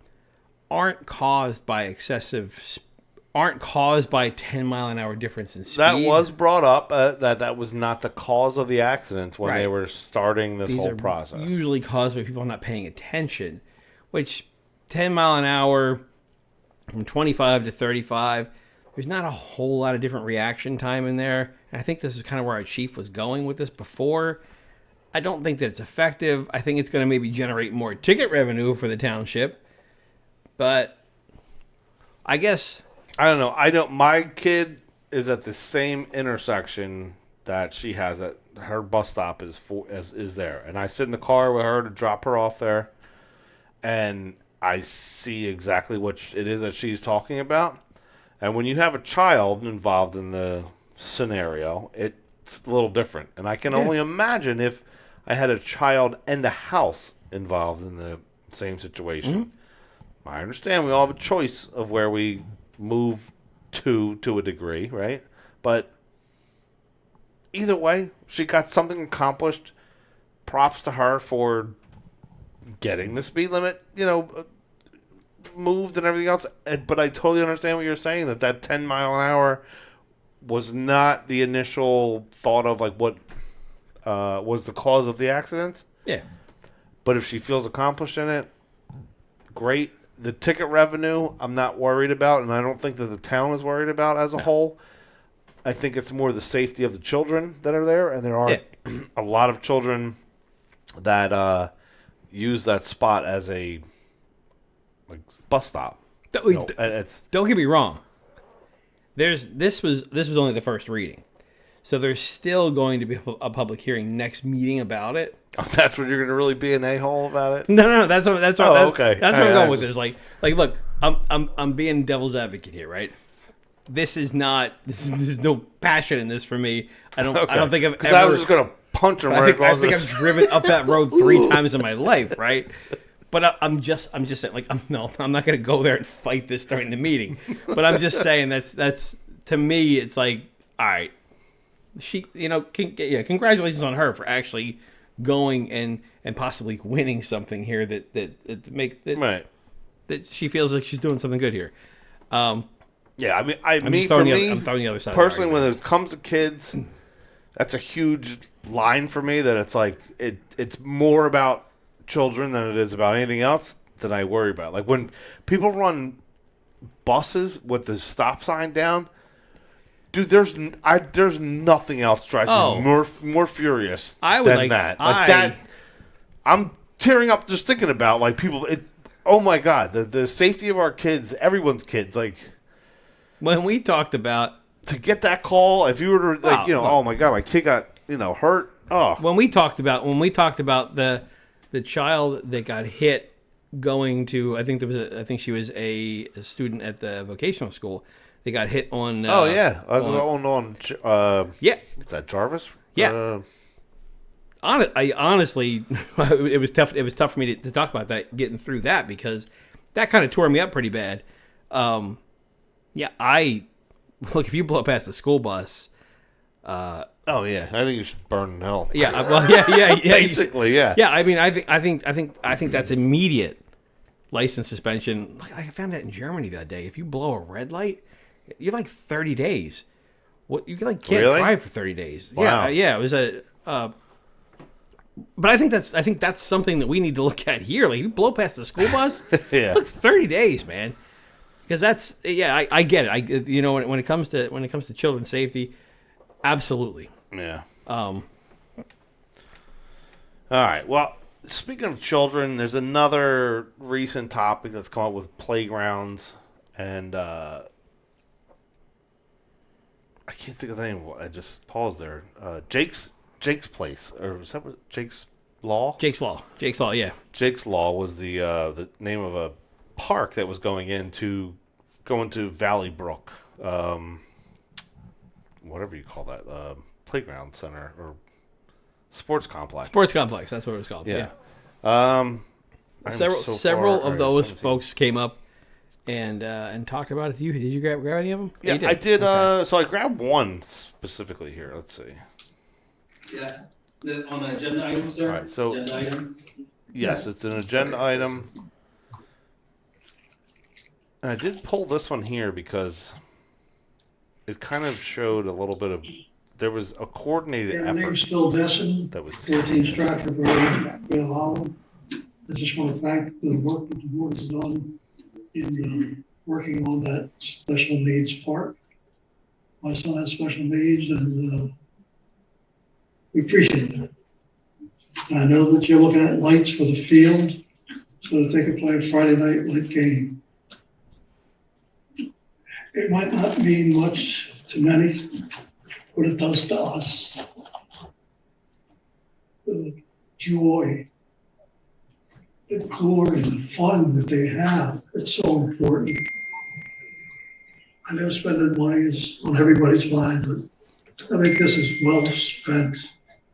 aren't caused by 10 mile an hour difference in speed. That was brought up, that was not the cause of the accidents when they were starting this whole process. Usually caused by people not paying attention, which 10 mile an hour from 25 to 35, there's not a whole lot of different reaction time in there. And I think this is kind of where our chief was going with this before. I don't think that it's effective. I think it's going to maybe generate more ticket revenue for the township. But I guess... I don't know. My kid is at the same intersection that she has. At her bus stop is there, and I sit in the car with her to drop her off there, and I see exactly what it is that she's talking about. And when you have a child involved in the scenario, it's a little different. And I can only imagine if I had a child and a house involved in the same situation. I understand we all have a choice of where we move to a degree, right? But either way, she got something accomplished. Props to her for getting the speed limit, moved and everything else. But I totally understand what you're saying, that 10 mile an hour was not the initial thought of like what was the cause of the accidents. Yeah. But if she feels accomplished in it, great. The ticket revenue, I'm not worried about, and I don't think that the town is worried about as a whole. I think it's more the safety of the children that are there, and there are a lot of children that use that spot as a bus stop. Don't get me wrong. This was only the first reading, so there's still going to be a public hearing next meeting about it. Oh, that's what you're going to really be an a-hole about it? No, that's what okay. That's where I'm going with this. Like, look, I'm being devil's advocate here, right? There's no passion in this for me. I don't think I've ever. Because I was just going to punch him right across. I think I've driven up that road 3 times in my life, right? But I'm just saying, like, I'm not going to go there and fight this during the meeting. But I'm just saying that's to me, it's like, all right, she, congratulations on her for actually going and possibly winning something here that she feels like she's doing something good here. Yeah, I mean, I'm throwing the other side. Personally, when it comes to kids, that's a huge line for me. That it's like it's more about children than it is about anything else that I worry about. Like when people run buses with the stop sign down, dude, there's nothing else drives me more furious than that. That I'm tearing up just thinking about like people. Oh my god, the safety of our kids, everyone's kids, like. When we talked about to get that call, if you were to oh my god, my kid got hurt. Oh, when we talked about the child that got hit going to, I think she was a student at the vocational school. They got hit on. On what's that, Jarvis? Yeah. I honestly, it was tough. It was tough for me to talk about that, getting through that, because that kind of tore me up pretty bad. Yeah, look, if you blow past the school bus. I think you should burn in hell. Yeah, well, yeah. Basically, yeah. Yeah, I mean, I think that's immediate license suspension. Like, I found that in Germany that day. If you blow a red light, you're like 30 days. What you can't drive for 30 days. Wow. Yeah. It was a. But I think that's something that we need to look at here. Like, you blow past the school bus, look, 30 days, man. Because that's I get it. When it comes to children's safety, absolutely. Yeah. All right. Well, speaking of children, there's another recent topic that's come up with playgrounds, and I can't think of the name. I just paused there. Jake's Place, or was that Jake's Law? Jake's Law. Yeah. Jake's Law was the name of a park that was going to Valley Brook, whatever you call that, playground center or sports complex. Sports complex, that's what it was called. Yeah. Several several of those folks came up and talked about it to you. Did you grab any of them? Yeah, I did. Okay. So I grabbed one specifically here. Let's see. Yeah, on the agenda item, sir. All right, so agenda item. Yes, it's an agenda item. And I did pull this one here because it kind of showed a little bit of, there was a coordinated effort. My name's Phil Destin, that was 14 Stratford Road, Vale Hollow. I just want to thank the work that the board has done in working on that special needs park. My son has special needs, and we appreciate that. And I know that you're looking at lights for the field so that they can play a Friday night light game. It might not mean much to many, but it does to us. The joy, the glory, the fun that they have, it's so important. I know spending money is on everybody's mind, but I think this is well spent.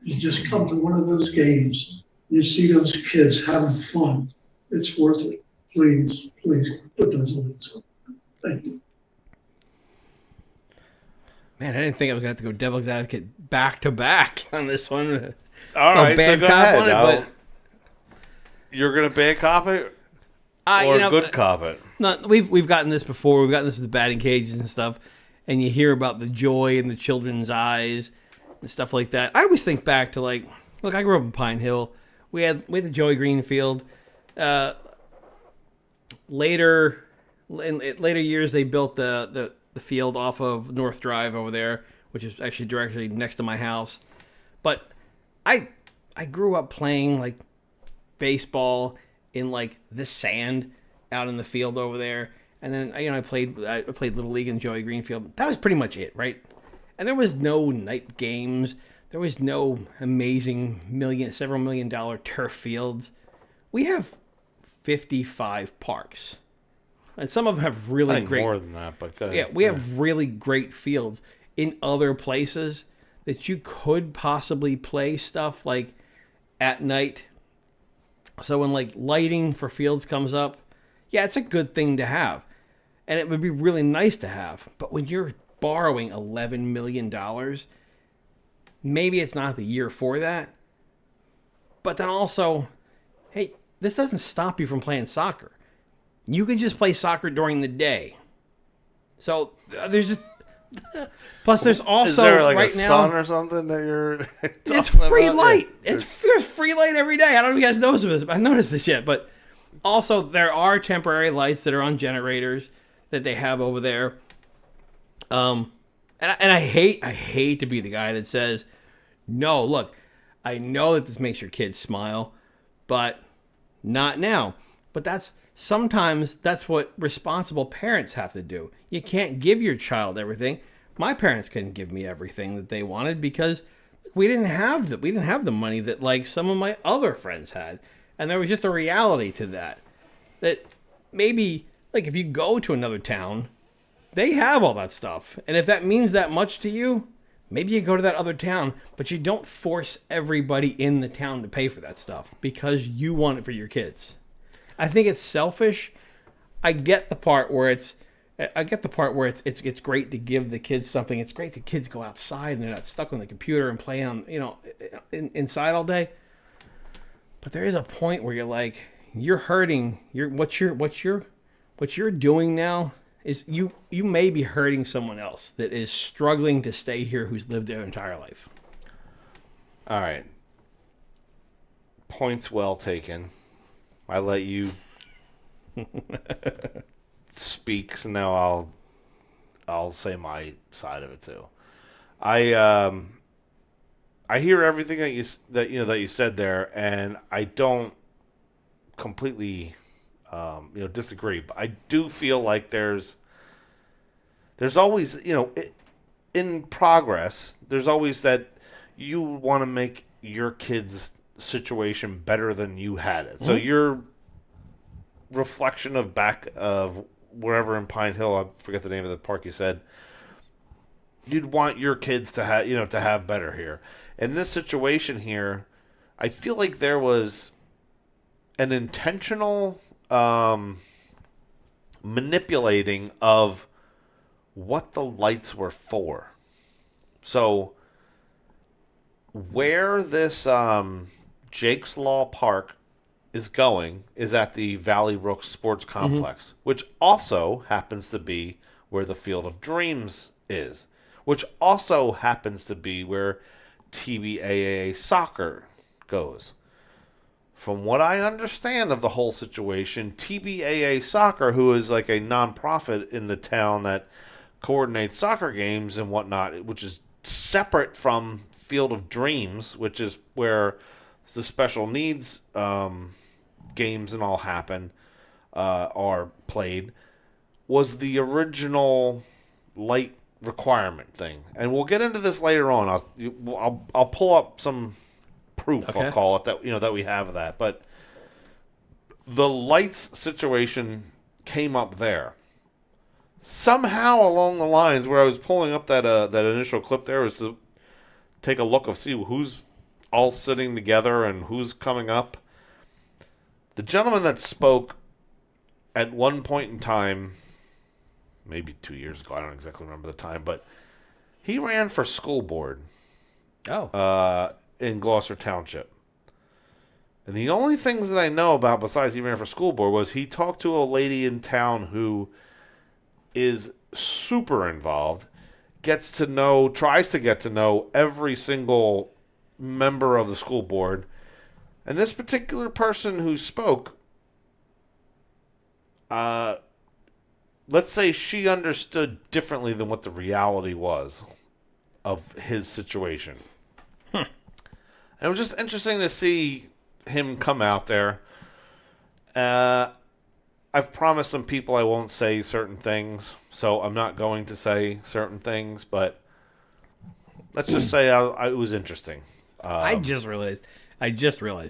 You just come to one of those games, you see those kids having fun. It's worth it. Please, please put those lights up. Thank you. Man, I didn't think I was going to have to go devil's advocate back to back on this one. All Go right, bad so go cop ahead. on it, but You're going to bad cop it or good cop it? No, we've gotten this before. We've gotten this with the batting cages and stuff, and you hear about the joy in the children's eyes and stuff like that. I always think back to look, I grew up in Pine Hill. We had the Joey Greenfield. Later years, they built the field off of North Drive over there, which is actually directly next to my house. But I grew up playing baseball in the sand out in the field over there, and then I played Little League in Joey Greenfield. That was pretty much it, right? And there was no night games. There was no amazing several $1 million turf fields. We have 55 parks, and some of them have really great. More than that, but yeah, we have really great fields in other places that you could possibly play stuff at night. So when lighting for fields comes up, yeah, it's a good thing to have, and it would be really nice to have. But when you're borrowing $11 million, maybe it's not the year for that. But then also, hey, this doesn't stop you from playing soccer. You can just play soccer during the day. So there's just. Plus, there's also is there right a now, sun or something that you're. It's free light. There's free light every day. I don't know if you guys noticed this. I've noticed this yet, but also there are temporary lights that are on generators that they have over there. And I hate to be the guy that says, no, look, I know that this makes your kids smile, but not now. But sometimes that's what responsible parents have to do. You can't give your child everything. My parents couldn't give me everything that they wanted because we didn't have the money that some of my other friends had. And there was just a reality to that. That maybe if you go to another town, they have all that stuff. And if that means that much to you, maybe you go to that other town, but you don't force everybody in the town to pay for that stuff because you want it for your kids. I think it's selfish. I get the part where it's great to give the kids something. It's great the kids go outside and they're not stuck on the computer and play on inside all day. But there is a point where you're hurting. What you're doing now is you may be hurting someone else that is struggling to stay here who's lived their entire life. All right. Points well taken. I let you speak, so now I'll say my side of it too. I hear everything that you said there, and I don't completely disagree. But I do feel like there's always in progress. There's always that you want to make your kids' situation better than you had it. So your reflection of wherever in Pine Hill, I forget the name of the park you said, you'd want your kids to have better here. In this situation here, I feel like there was an intentional manipulating of what the lights were for. So where this Jake's Law Park is going is at the Valley Brook Sports Complex, which also happens to be where the Field of Dreams is, which also happens to be where TBAA soccer goes. From what I understand of the whole situation, TBAA Soccer, who is a nonprofit in the town that coordinates soccer games and whatnot, which is separate from Field of Dreams, which is where the special needs games and all happen, are played, was the original light requirement thing. And we'll get into this later on. I'll pull up some proof, okay. I'll call it, that we have of that. But the lights situation came up there. somehow along the lines where I was pulling up that initial clip there was to take a look of see who's all sitting together and who's coming up. The gentleman that spoke at one point in time, maybe 2 years ago, I don't exactly remember the time, but he ran for school board in Gloucester Township. And the only things that I know about besides he ran for school board was he talked to a lady in town who is super involved, tries to get to know every single member of the school board. And this particular person who spoke, let's say she understood differently than what the reality was of his situation. And it was just interesting to see him come out there. I've promised some people I won't say certain things, so I'm not going to say certain things, but let's just say it was interesting. I just realized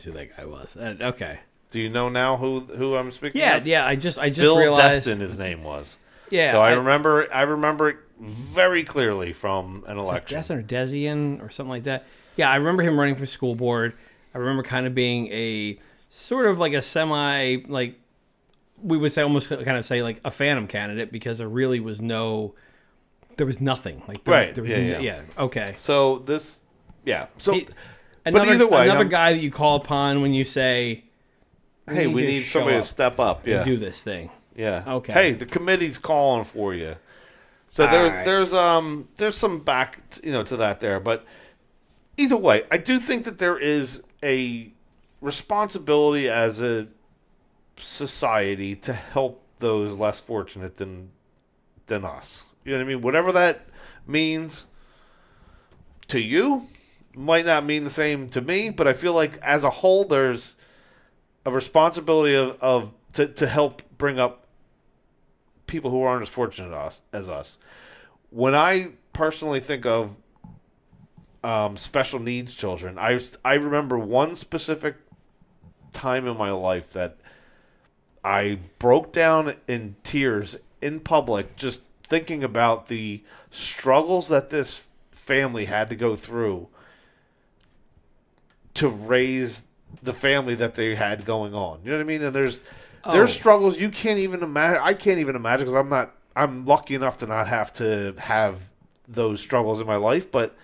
who that guy was. Okay. Do you know now who I'm speaking of? Yeah, I just Bill realized. Destin, his name was. Yeah. So I remember it very clearly from an election. Destin or Desian or something like that. Yeah, I remember him running for school board. I remember kind of being a sort of like a semi, like we would say almost kind of say like a phantom candidate because there really was there was nothing. Like right. There was Yeah. Okay. So So another, but either way, another guy that you call upon when you say, hey, we need somebody to step up. Yeah. And do this thing. Yeah. Okay. Hey, the committee's calling for you. So there's some back to that there, but either way, I do think that there is a responsibility as a society to help those less fortunate than us. You know what I mean? Whatever that means to you might not mean the same to me, but I feel like as a whole there's a responsibility to help bring up people who aren't as fortunate as us. When I personally think of special needs children, I remember one specific time in my life that I broke down in tears in public just thinking about the struggles that this family had to go through to raise the family that they had going on. You know what I mean? And there's struggles you can't even imagine. I can't even imagine because I'm lucky enough to not have to have those struggles in my life, but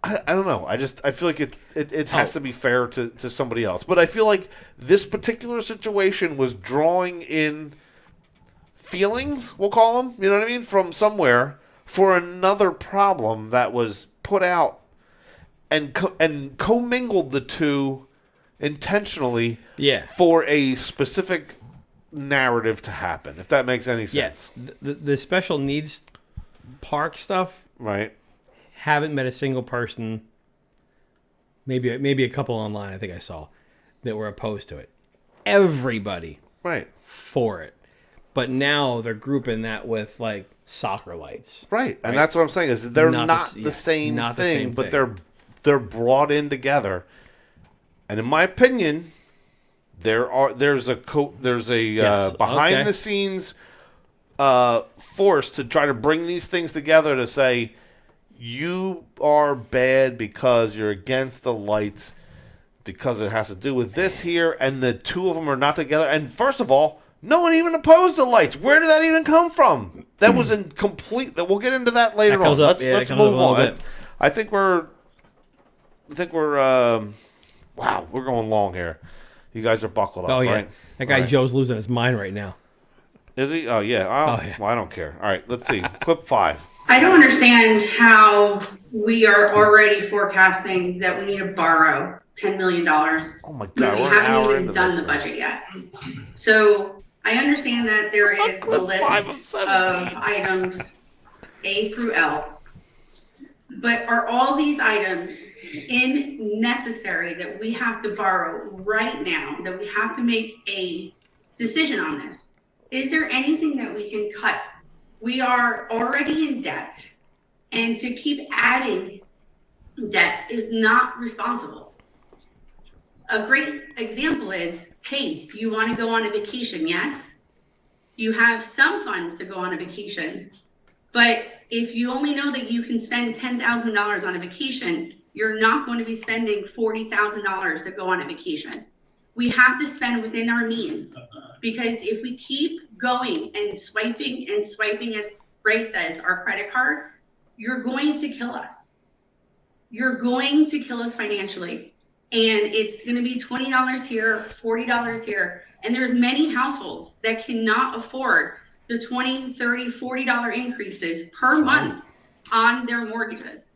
I don't know. I feel like it has to be fair to somebody else. But I feel like this particular situation was drawing in feelings, we'll call them, you know what I mean, from somewhere for another problem that was put out and commingled the two intentionally for a specific narrative to happen, if that makes any sense. Yeah. The special needs park stuff, right? Haven't met a single person, maybe a couple online I think I saw, that were opposed to it. Everybody for it. But now they're grouping that with like soccer lights. Right. And that's what I'm saying is they're not the same thing, but they're brought in together. And in my opinion, there's a behind the scenes force to try to bring these things together to say you are bad because you're against the lights because it has to do with this here, and the two of them are not together. And first of all, no one even opposed the lights. Where did that even come from? That was incomplete. We'll get into that later on. Let's move on. I think we're wow, we're going long here. You guys are buckled up, right? That guy Joe's losing his mind right now. Is he? Oh, yeah. Well, I don't care. All right, let's see. Clip 5. I don't understand how we are already forecasting that we need to borrow $10 million. Oh, my God. We haven't even done the budget yet. So I understand that there is a list of items A through L. But are all these items necessary that we have to borrow right now, that we have to make a decision on this? Is there anything that we can cut? We are already in debt, and to keep adding debt is not responsible. A great example is, hey, you want to go on a vacation, yes? You have some funds to go on a vacation, but if you only know that you can spend $10,000 on a vacation, you're not going to be spending $40,000 to go on a vacation. We have to spend within our means, because if we keep going and swiping, as Ray says, our credit card, you're going to kill us. You're going to kill us financially. And it's going to be $20 here, $40 here. And there's many households that cannot afford the $20, $30, $40 increases per month on their mortgages.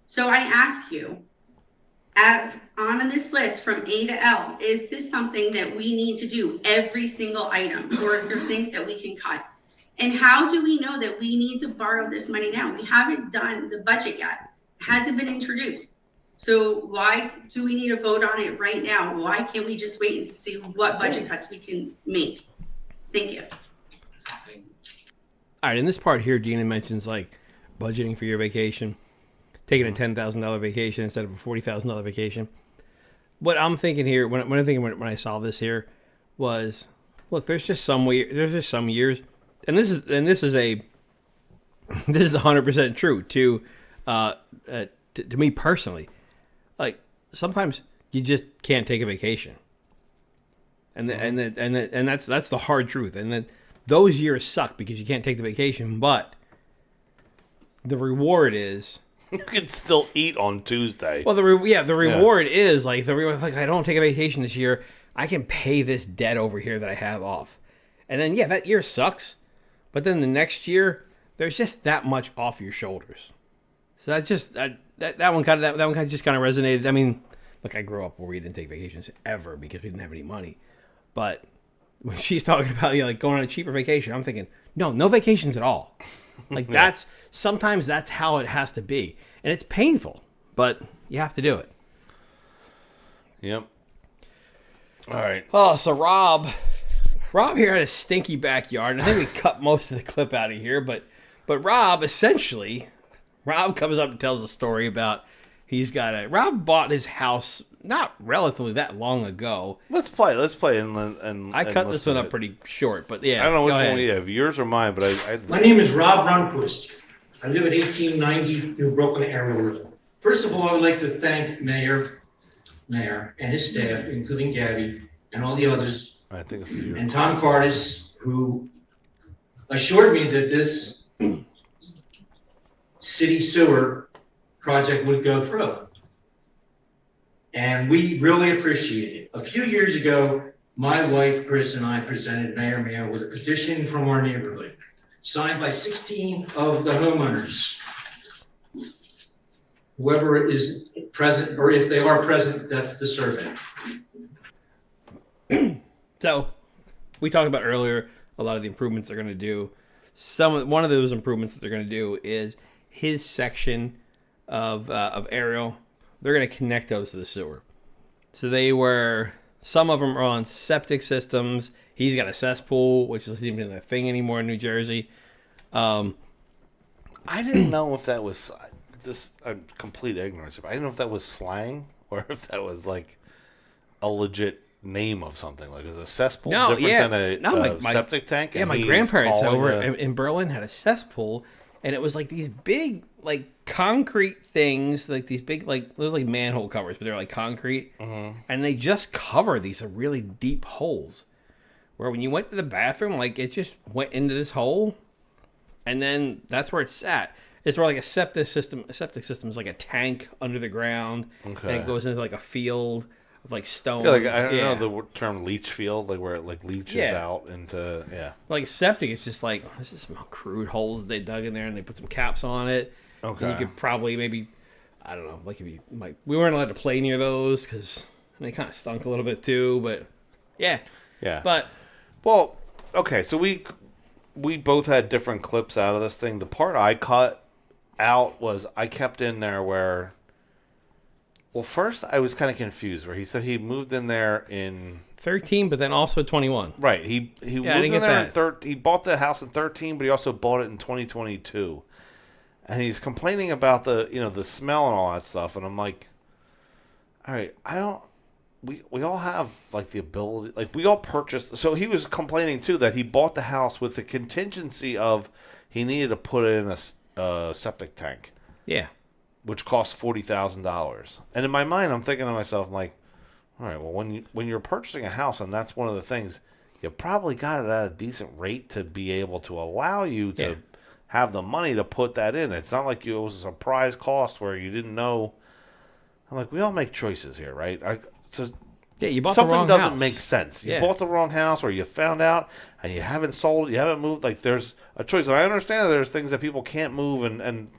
So I ask you, on this list from A to L, is this something that we need to do every single item, or is there things that we can cut? And how do we know that we need to borrow this money now? We haven't done the budget yet. It hasn't been introduced. So why do we need to vote on it right now? Why can't we just wait and see what budget cuts we can make? Thank you. All right, in this part here, Dena mentions like budgeting for your vacation, taking a $10,000 vacation instead of a $40,000 vacation. What I'm thinking here, when I saw this here, was, look, there's just some years, and this is 100% true to me personally. Like sometimes you just can't take a vacation, and that's the hard truth. And then those years suck because you can't take the vacation, but the reward is you can still eat on Tuesday. Well, the reward is like I don't take a vacation this year, I can pay this debt over here that I have off, and then that year sucks, but then the next year there's just that much off your shoulders. So that one kind of just kind of resonated. I mean, look, I grew up where we didn't take vacations ever because we didn't have any money, but when she's talking about like going on a cheaper vacation, I'm thinking no vacations at all. Like sometimes that's how it has to be, and it's painful, but you have to do it. Yep. All right. Oh, so Rob here had a stinky backyard, and I think we cut most of the clip out of here, but Rob comes up and tells a story about Rob bought his house not relatively that long ago. Let's play and I cut this one up pretty short, but yeah. I don't know which one you have, yours or mine, but My name is Rob Blunquist. I live at 1890 New Brooklyn Aerial River. First of all, I would like to thank Mayor and his staff, including Gabby and all the others, I think it's you. and Tom Cardis, who assured me that this city sewer project would go through. And we really appreciate it. A few years ago, my wife, Chris, and I presented Mayor with a petition from our neighborhood, signed by 16 of the homeowners. Whoever is present, or if they are present, that's the survey. So, we talked about earlier a lot of the improvements they're going to do. One of those improvements that they're going to do is his section of aerial. They're going to connect those to the sewer. So some of them are on septic systems. He's got a cesspool, which isn't even a thing anymore in New Jersey. I didn't know if that was just a complete ignorance. I didn't know if that was slang or if that was like a legit name of something. Like, is a cesspool different than a septic tank? Yeah, my grandparents over in Berlin had a cesspool, and it was like these big, like concrete things, like these big, like those like manhole covers, but they're like concrete, and they just cover these really deep holes, where when you went to the bathroom, like it just went into this hole, and then that's where it sat. It's where like a septic system is like a tank under the ground, and it goes into like a field of like stone. Yeah, like I don't know the term leach field, like where it like leaches out into Like septic, it's just like this is some crude holes they dug in there, and they put some caps on it. Okay. And you could probably maybe, I don't know, like if you might, we weren't allowed to play near those because they kind of stunk a little bit too. But yeah. But well, okay, so we both had different clips out of this thing. The part I cut out was I kept in there where. Well, first I was kind of confused where he said he moved in there in 13, but then also 21. Right. He moved in there in 13. He bought the house in 13, but he also bought it in 2022. And he's complaining about the smell and all that stuff. And I'm like, all right, we all have like the ability, like we all purchased. So he was complaining too that he bought the house with the contingency of he needed to put in a septic tank. Yeah. Which costs $40,000. And in my mind, I'm thinking to myself, I'm like, all right, well, when you're purchasing a house, and that's one of the things, you probably got it at a decent rate to be able to allow you to have the money to put that in. It's not like it was a surprise cost where you didn't know. I'm like, we all make choices here, right? You bought something the wrong doesn't house. make sense. You bought the wrong house, or you found out and you haven't sold, you haven't moved. Like, there's a choice. And I understand that there's things that people can't move and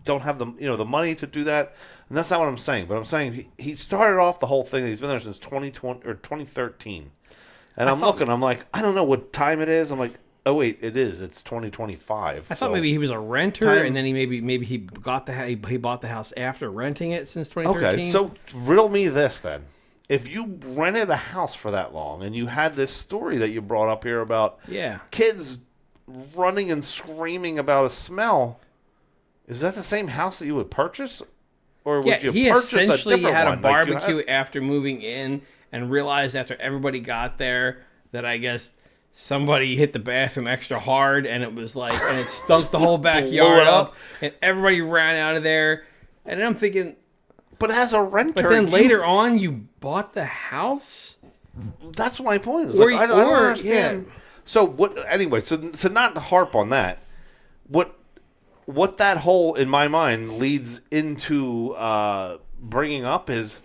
don't have the money to do that, and that's not what I'm saying. But I'm saying he started off the whole thing. He's been there since 2020 or 2013, and I'm like, I don't know what time it is. I'm like, oh wait, it's 2025. I thought maybe he was a renter, and then maybe he got he bought the house after renting it since 2013. Okay, so riddle me this then: if you rented a house for that long, and you had this story that you brought up here about kids running and screaming about a smell. Is that the same house that you would purchase? Or would you purchase a different one? He essentially had a barbecue after moving in and realized after everybody got there that I guess somebody hit the bathroom extra hard and it was like, and it stunk the whole backyard up and everybody ran out of there. And then I'm thinking... But as a renter... But then later on you bought the house? That's my point. I don't understand. So what? Anyway, so not to harp on that, what that whole, in my mind, leads into bringing up is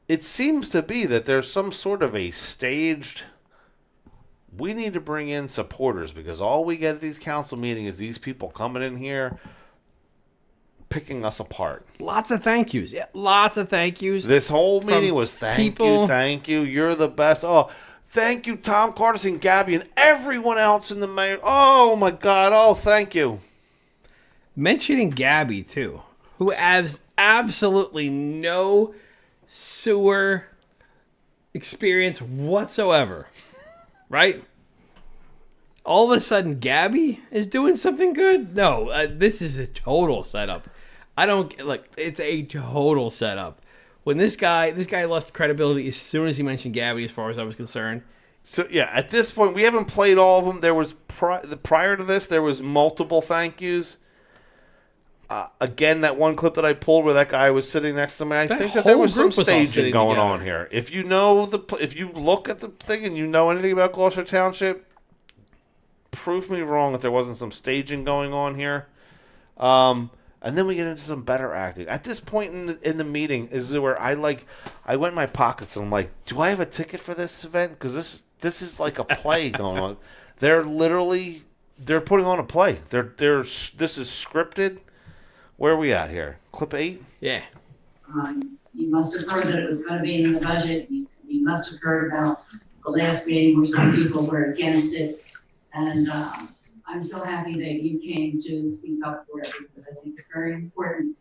it seems to be that there's some sort of a staged, we need to bring in supporters because all we get at these council meetings is these people coming in here picking us apart. Lots of thank yous. Yeah, lots of thank yous. This whole meeting was thank you, you're the best. Oh, thank you, Tom Carterson, Gabby, and everyone else in the mayor. Oh, my God. Oh, thank you. Mentioning Gabby, too, who has absolutely no sewer experience whatsoever, right? All of a sudden, Gabby is doing something good? No, this is a total setup. It's a total setup. When this guy lost credibility as soon as he mentioned Gabby, as far as I was concerned. So, yeah, at this point, we haven't played all of them. There was, prior to this, there was multiple thank yous. Again, that one clip that I pulled where that guy was sitting next to me, I think that there was some staging going on here. If you look at the thing and you know anything about Gloucester Township, prove me wrong if there wasn't some staging going on here. And then we get into some better acting. At this point in the meeting is where I went in my pockets and I'm like, do I have a ticket for this event? Because this is like a play going on. They're putting on a play. This is scripted. Where are we at here? Clip 8? Yeah. You must have heard that it was going to be in the budget. You must have heard about the last meeting where some people were against it. And I'm so happy that you came to speak up for it because I think it's very important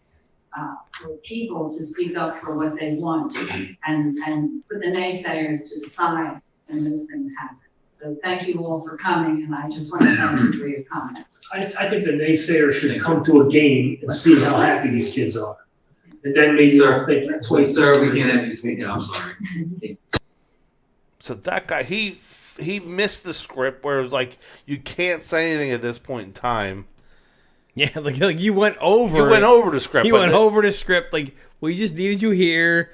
for people to speak up for what they want and put the naysayers to the side when those things happen. So thank you all for coming, and I just want to thank you for your comments. I think the naysayers should come to a game and see how happy these kids are. And then maybe they'll think, wait, sir, we can't have you speak now, I'm sorry. So that guy, he missed the script where it was like, you can't say anything at this point in time. Yeah, like you went over. You went over the script. You went over the script. Like, we just needed you here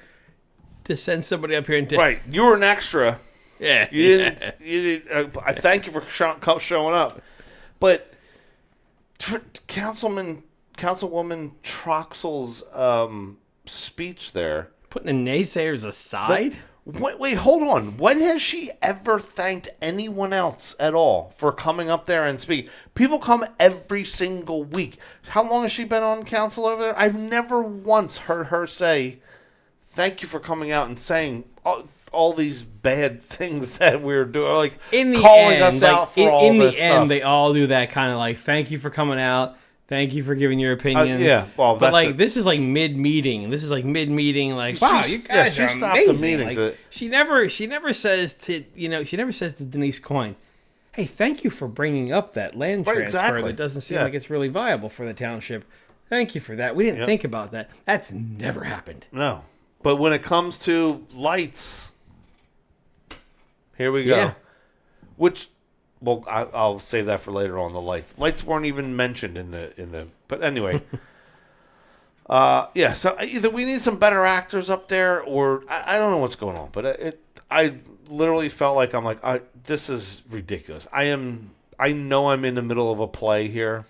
to send somebody up here and right. You were an extra. Yeah, you didn't. I thank you for showing up, but Councilwoman Troxell's speech there, putting the naysayers aside. Wait, hold on. When has she ever thanked anyone else at all for coming up there and speaking? People come every single week. How long has she been on council over there? I've never once heard her say, "Thank you for coming out and saying." All these bad things that we're doing, like calling us out for all this stuff. In the end, they all do that kind of like, thank you for coming out, thank you for giving your opinion. Yeah, well, but like this is like mid-meeting. This is like mid-meeting. Like, wow, you guys are amazing. The meeting like, she never says to Denise Coyne, hey, thank you for bringing up that land transfer. Exactly. That doesn't seem like it's really viable for the township. Thank you for that. We didn't think about that. That's never happened. No. But when it comes to lights, here we go. Yeah. Which, well, I'll save that for later on. The lights. Lights weren't even mentioned in the. But anyway. Yeah. So either we need some better actors up there, or I don't know what's going on. But I literally felt like this is ridiculous. I know I'm in the middle of a play here.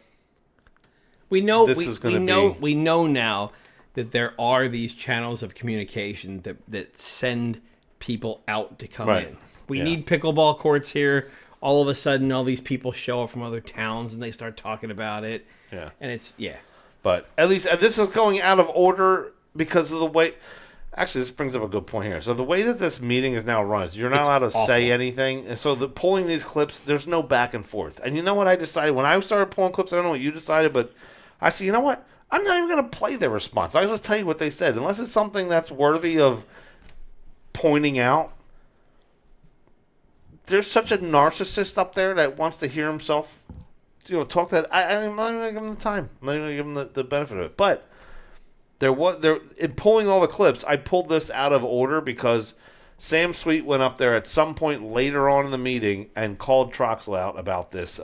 We know We know now that there are these channels of communication that send people out to come in. We need pickleball courts here. All of a sudden, all these people show up from other towns and they start talking about it. Yeah. And it's, But at least this is going out of order because of the way. Actually, this brings up a good point here. So the way that this meeting is now run is you're not allowed to say anything. And so pulling these clips, there's no back and forth. And you know what I decided? When I started pulling clips, I don't know what you decided, but I said, you know what? I'm not even going to play their response. I'll just tell you what they said. Unless it's something that's worthy of pointing out. There's such a narcissist up there that wants to hear himself, talk that. I'm not going to give him the time. I'm not going to give him the benefit of it. But in pulling all the clips, I pulled this out of order because Sam Sweet went up there at some point later on in the meeting and called Troxel out about this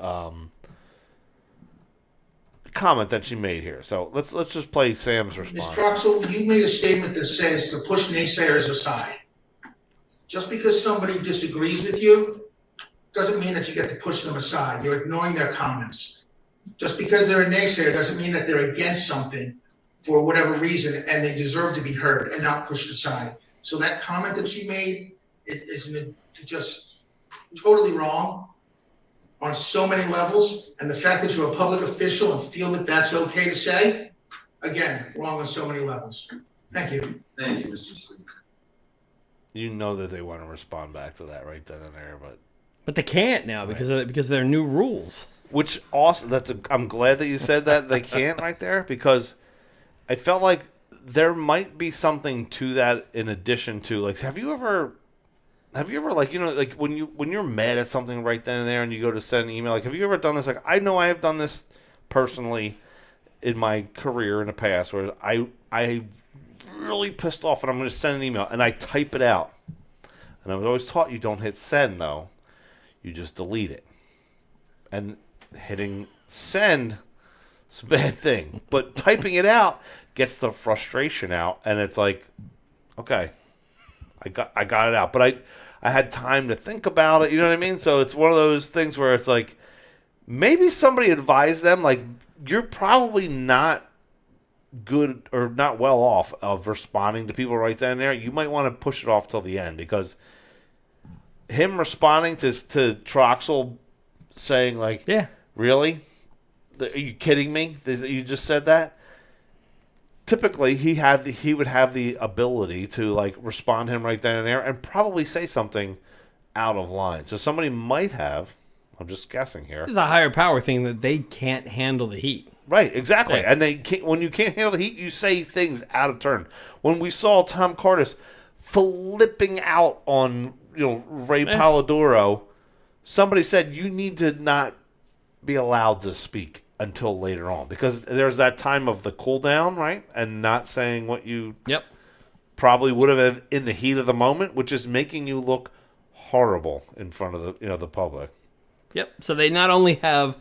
comment that she made here. So let's just play Sam's Ms. response. Troxel, you made a statement that says to push naysayers aside. Just because somebody disagrees with you doesn't mean that you get to push them aside. You're ignoring their comments. Just because they're a naysayer doesn't mean that they're against something for whatever reason and they deserve to be heard and not pushed aside. So that comment that she made is just totally wrong on so many levels. And the fact that you're a public official and feel that that's okay to say, again, wrong on so many levels. Thank you. Thank you, Mr. Sweet. You know that they want to respond back to that right then and there, but they can't now because of their new rules. Which also I'm glad that you said that they can't right there because I felt like there might be something to that in addition to have you ever when you're mad at something right then and there and you go to send an email, have you ever done this? I know I have done this personally in my career in the past where I really pissed off and I'm going to send an email and I type it out. And I was always taught you don't hit send though. You just delete it. And hitting send is a bad thing. But typing it out gets the frustration out and it's like, okay, I got it out. But I had time to think about it, you know what I mean? So it's one of those things where it's like maybe somebody advised them you're probably not good or not well off of responding to people right then and there. You might want to push it off till the end because him responding to Troxel saying really? Are you kidding me? You just said that? Typically, he would have the ability to respond to him right then and there and probably say something out of line. So somebody might have, I'm just guessing here. It's a higher power thing that they can't handle the heat. Right, exactly. And when you can't handle the heat, you say things out of turn. When we saw Tom Cardis flipping out on Ray Polidoro, somebody said you need to not be allowed to speak until later on because there's that time of the cool down, right? And not saying what you probably would have in the heat of the moment, which is making you look horrible in front of the public. Yep. So they not only have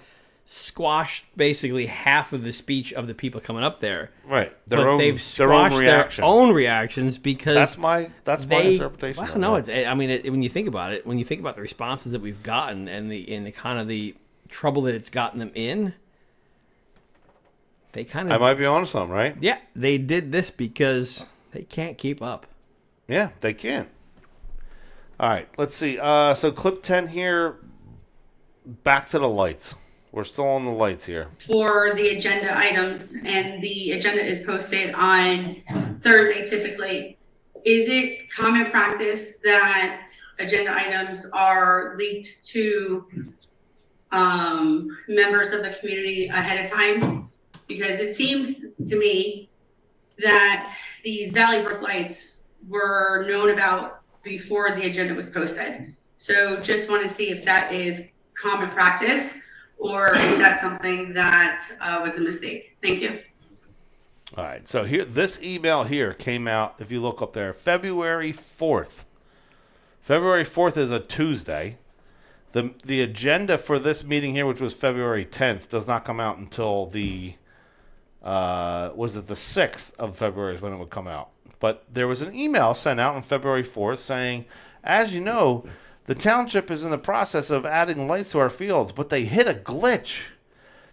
squashed basically half of the speech of the people coming up there. Right. They've squashed their own reactions because that's my interpretation. Well, no, when you think about it, when you think about the responses that we've gotten and the kind of the trouble that it's gotten them in, they kind of I might be on something, right? Yeah, they did this because they can't keep up. Yeah, they can't. All right, let's see. So clip 10 here, back to the lights. We're still on the lights here. For the agenda items, and the agenda is posted on Thursday typically. Is it common practice that agenda items are leaked to members of the community ahead of time? Because it seems to me that these Valley Brook lights were known about before the agenda was posted. So just want to see if that is common practice, or is that something that was a mistake? Thank you. All right. So here, this email here came out, if you look up there, February 4th. February 4th is a Tuesday. The agenda for this meeting here, which was February 10th, does not come out until the, was it the 6th of February is when it would come out. But there was an email sent out on February 4th saying, as you know, the township is in the process of adding lights to our fields, but they hit a glitch.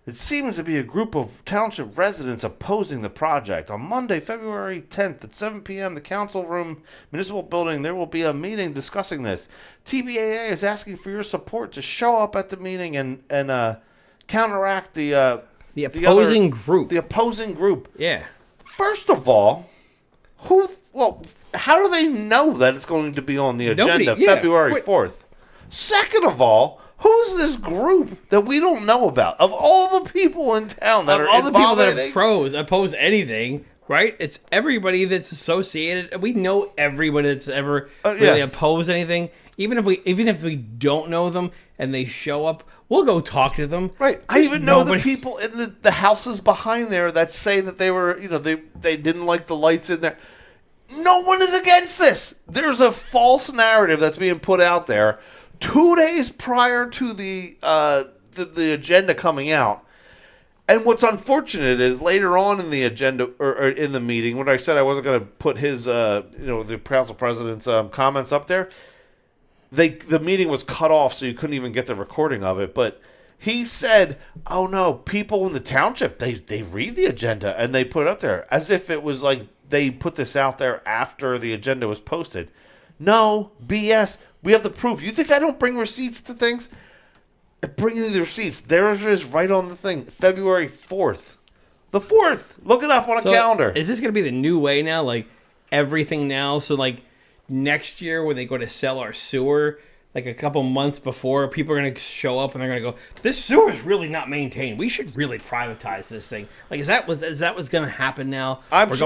It seems to be a group of township residents opposing the project. On Monday, February 10th at 7 p.m., the council room, municipal building, there will be a meeting discussing this. TBAA is asking for your support to show up at the meeting and counteract the opposing group. The opposing group. Yeah. First of all, how do they know that it's going to be on the agenda February 4th? Second of all, who's this group that we don't know about? Of all the people in town that are all the people that anything? oppose anything, right? It's everybody that's associated. We know everybody that's ever really opposed anything. Even if we don't know them and they show up, we'll go talk to them. Right. I even know the people in the houses behind there that say that they were, they didn't like the lights in there. No one is against this. There's a false narrative that's being put out there 2 days prior to the agenda coming out. And what's unfortunate is later on in the agenda or in the meeting, when I said I wasn't going to put his, the council president's comments up there, the meeting was cut off, so you couldn't even get the recording of it. But he said, "Oh no, people in the township they read the agenda and they put it up there as if it was like they put this out there after the agenda was posted." No, BS. We have the proof. You think I don't bring receipts to things? I bring you the receipts. There it is right on the thing. February 4th. The 4th. Look it up on a calendar. Is this going to be the new way now? Like, everything now? So, like, next year when they go to sell our sewer, like a couple months before, people are going to show up and they're going to go, this sewer is really not maintained. We should really privatize this thing. Like, is that what's going to happen now? It's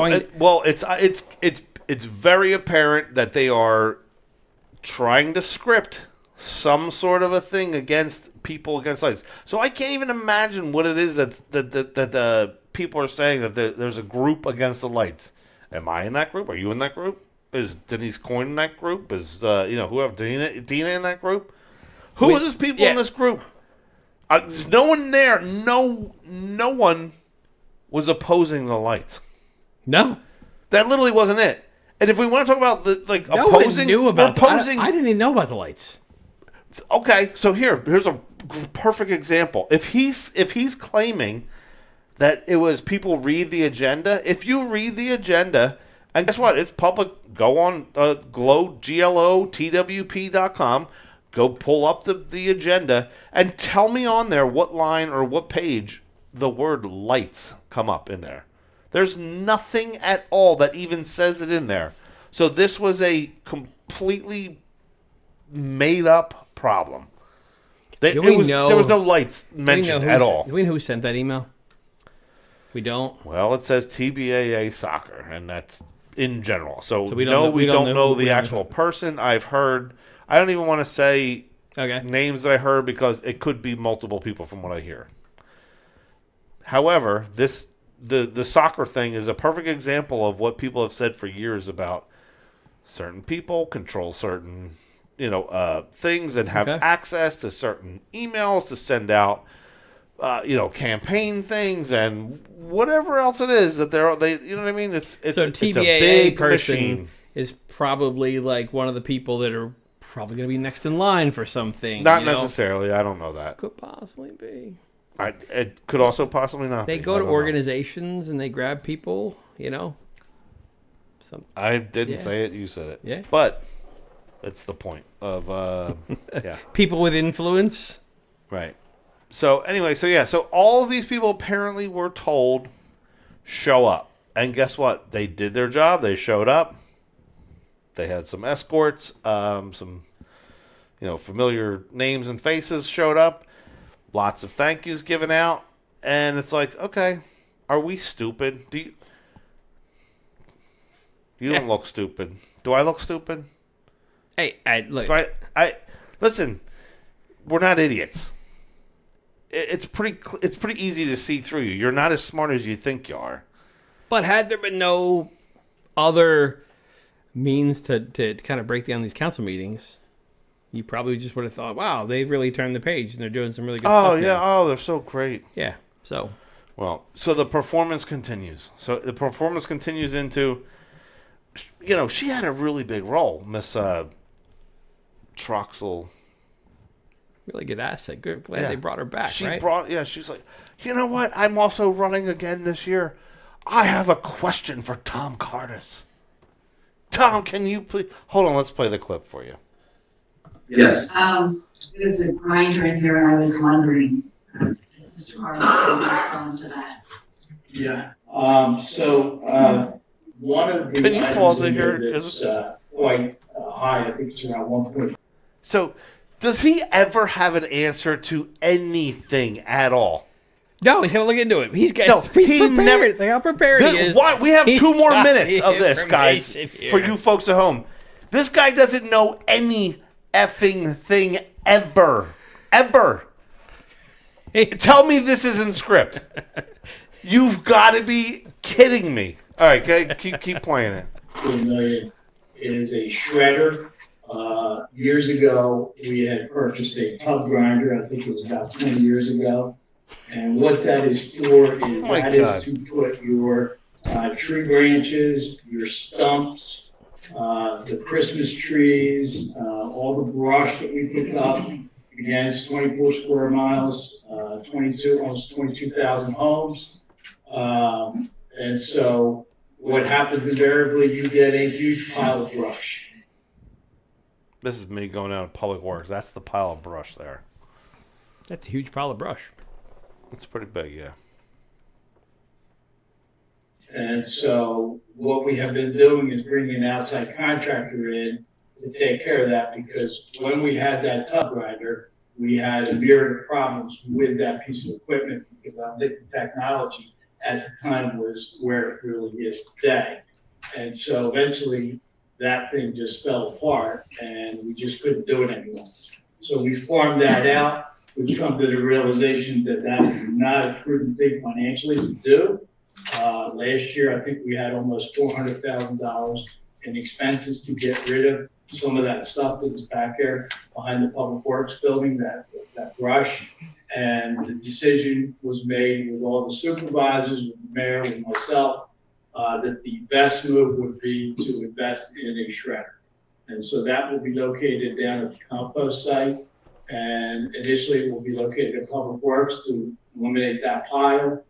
very apparent that they are trying to script some sort of a thing against people against lights. So I can't even imagine what it is that people are saying that there's a group against the lights. Am I in that group? Are you in that group? Is Denise Coyne in that group? Is whoever Dena in that group? Who are those people in this group? There's no one there. No one was opposing the lights. No, that literally wasn't it. And if we want to talk about opposing, I didn't even know about the lights. Okay, so here's a perfect example. If he's claiming that it was people read the agenda, if you read the agenda, and guess what? It's public. Go on glotwp.com. Go pull up the agenda and tell me on there what line or what page the word lights come up in there. There's nothing at all that even says it in there. So this was a completely made up problem. There was no lights mentioned at all. Do we know who sent that email? We don't. Well, it says TBAA soccer, and that's in general. So we don't know the actual person. I've heard. I don't even want to say names that I heard because it could be multiple people from what I hear. However, the soccer thing is a perfect example of what people have said for years about certain people control certain things and have access to certain emails to send out campaign things and whatever else it is that they you know what I mean. It's so a TBAA big person machine. Is probably like one of the people that are probably going to be next in line for something. Not necessarily. I don't know that. Could possibly be. It could also possibly not. They go to organizations and they grab people. I didn't say it. You said it. Yeah. But that's the point of people with influence. Right. So anyway, so all of these people apparently were told show up, and guess what? They did their job. They showed up. They had some escorts. Some familiar names and faces showed up. Lots of thank yous given out, and it's like, okay, are we stupid? You don't look stupid. Do I look stupid? Hey, look. Listen. We're not idiots. It's pretty easy to see through you. You're not as smart as you think you are. But had there been no other means to kind of break down these council meetings, you probably just would have thought, wow, they've really turned the page and they're doing some really good stuff. Oh, yeah. now. Oh, they're so great. Yeah. So. Well, so the performance continues. So the performance continues into, she had a really big role, Miss Troxel. Really good asset. Good. Glad they brought her back, She's like, you know what? I'm also running again this year. I have a question for Tom Cardis. Tom, can you please... Hold on, let's play the clip for you. Yes. There's a grinder in here, and I was wondering, Mr. Carter, can you respond to that? Yeah, one of the Can you pause it here? that's quite high, I think it's around 1 point. So, does he ever have an answer to anything at all? No, he's gonna look into it. He's prepared. Look how prepared he is. Why, we have He's 2 more got minutes the of this, guys, information for here. you folks at home. This guy doesn't know any effing thing ever. Ever. Tell me this isn't script. You've got to be kidding me. All right, keep playing it. $2 million is a shredder. Years ago, we had purchased a tub grinder. I think it was about 20 years ago. And what that is for is to put your tree branches, your stumps, the Christmas trees, all the brush that we pick up. Again, it's 24 square miles, almost 22,000 homes. And so what happens invariably, you get a huge pile of brush. This is me going out of public works. That's the pile of brush there. That's a huge pile of brush. It's pretty big, yeah. And so what we have been doing is bringing an outside contractor in to take care of that, because when we had that tub grinder, we had a myriad of problems with that piece of equipment, because I think the technology at the time was where it really is today. And so eventually that thing just fell apart and we just couldn't do it anymore. So we farmed that out. We've come to the realization that that is not a prudent thing financially to do. Last year, I think we had almost $400,000 in expenses to get rid of some of that stuff that was back there behind the Public Works building, that brush. And the decision was made with all the supervisors, with the mayor, with myself, that the best move would be to invest in a shredder. And so that will be located down at the compost site. And initially it will be located at Public Works to eliminate that pile.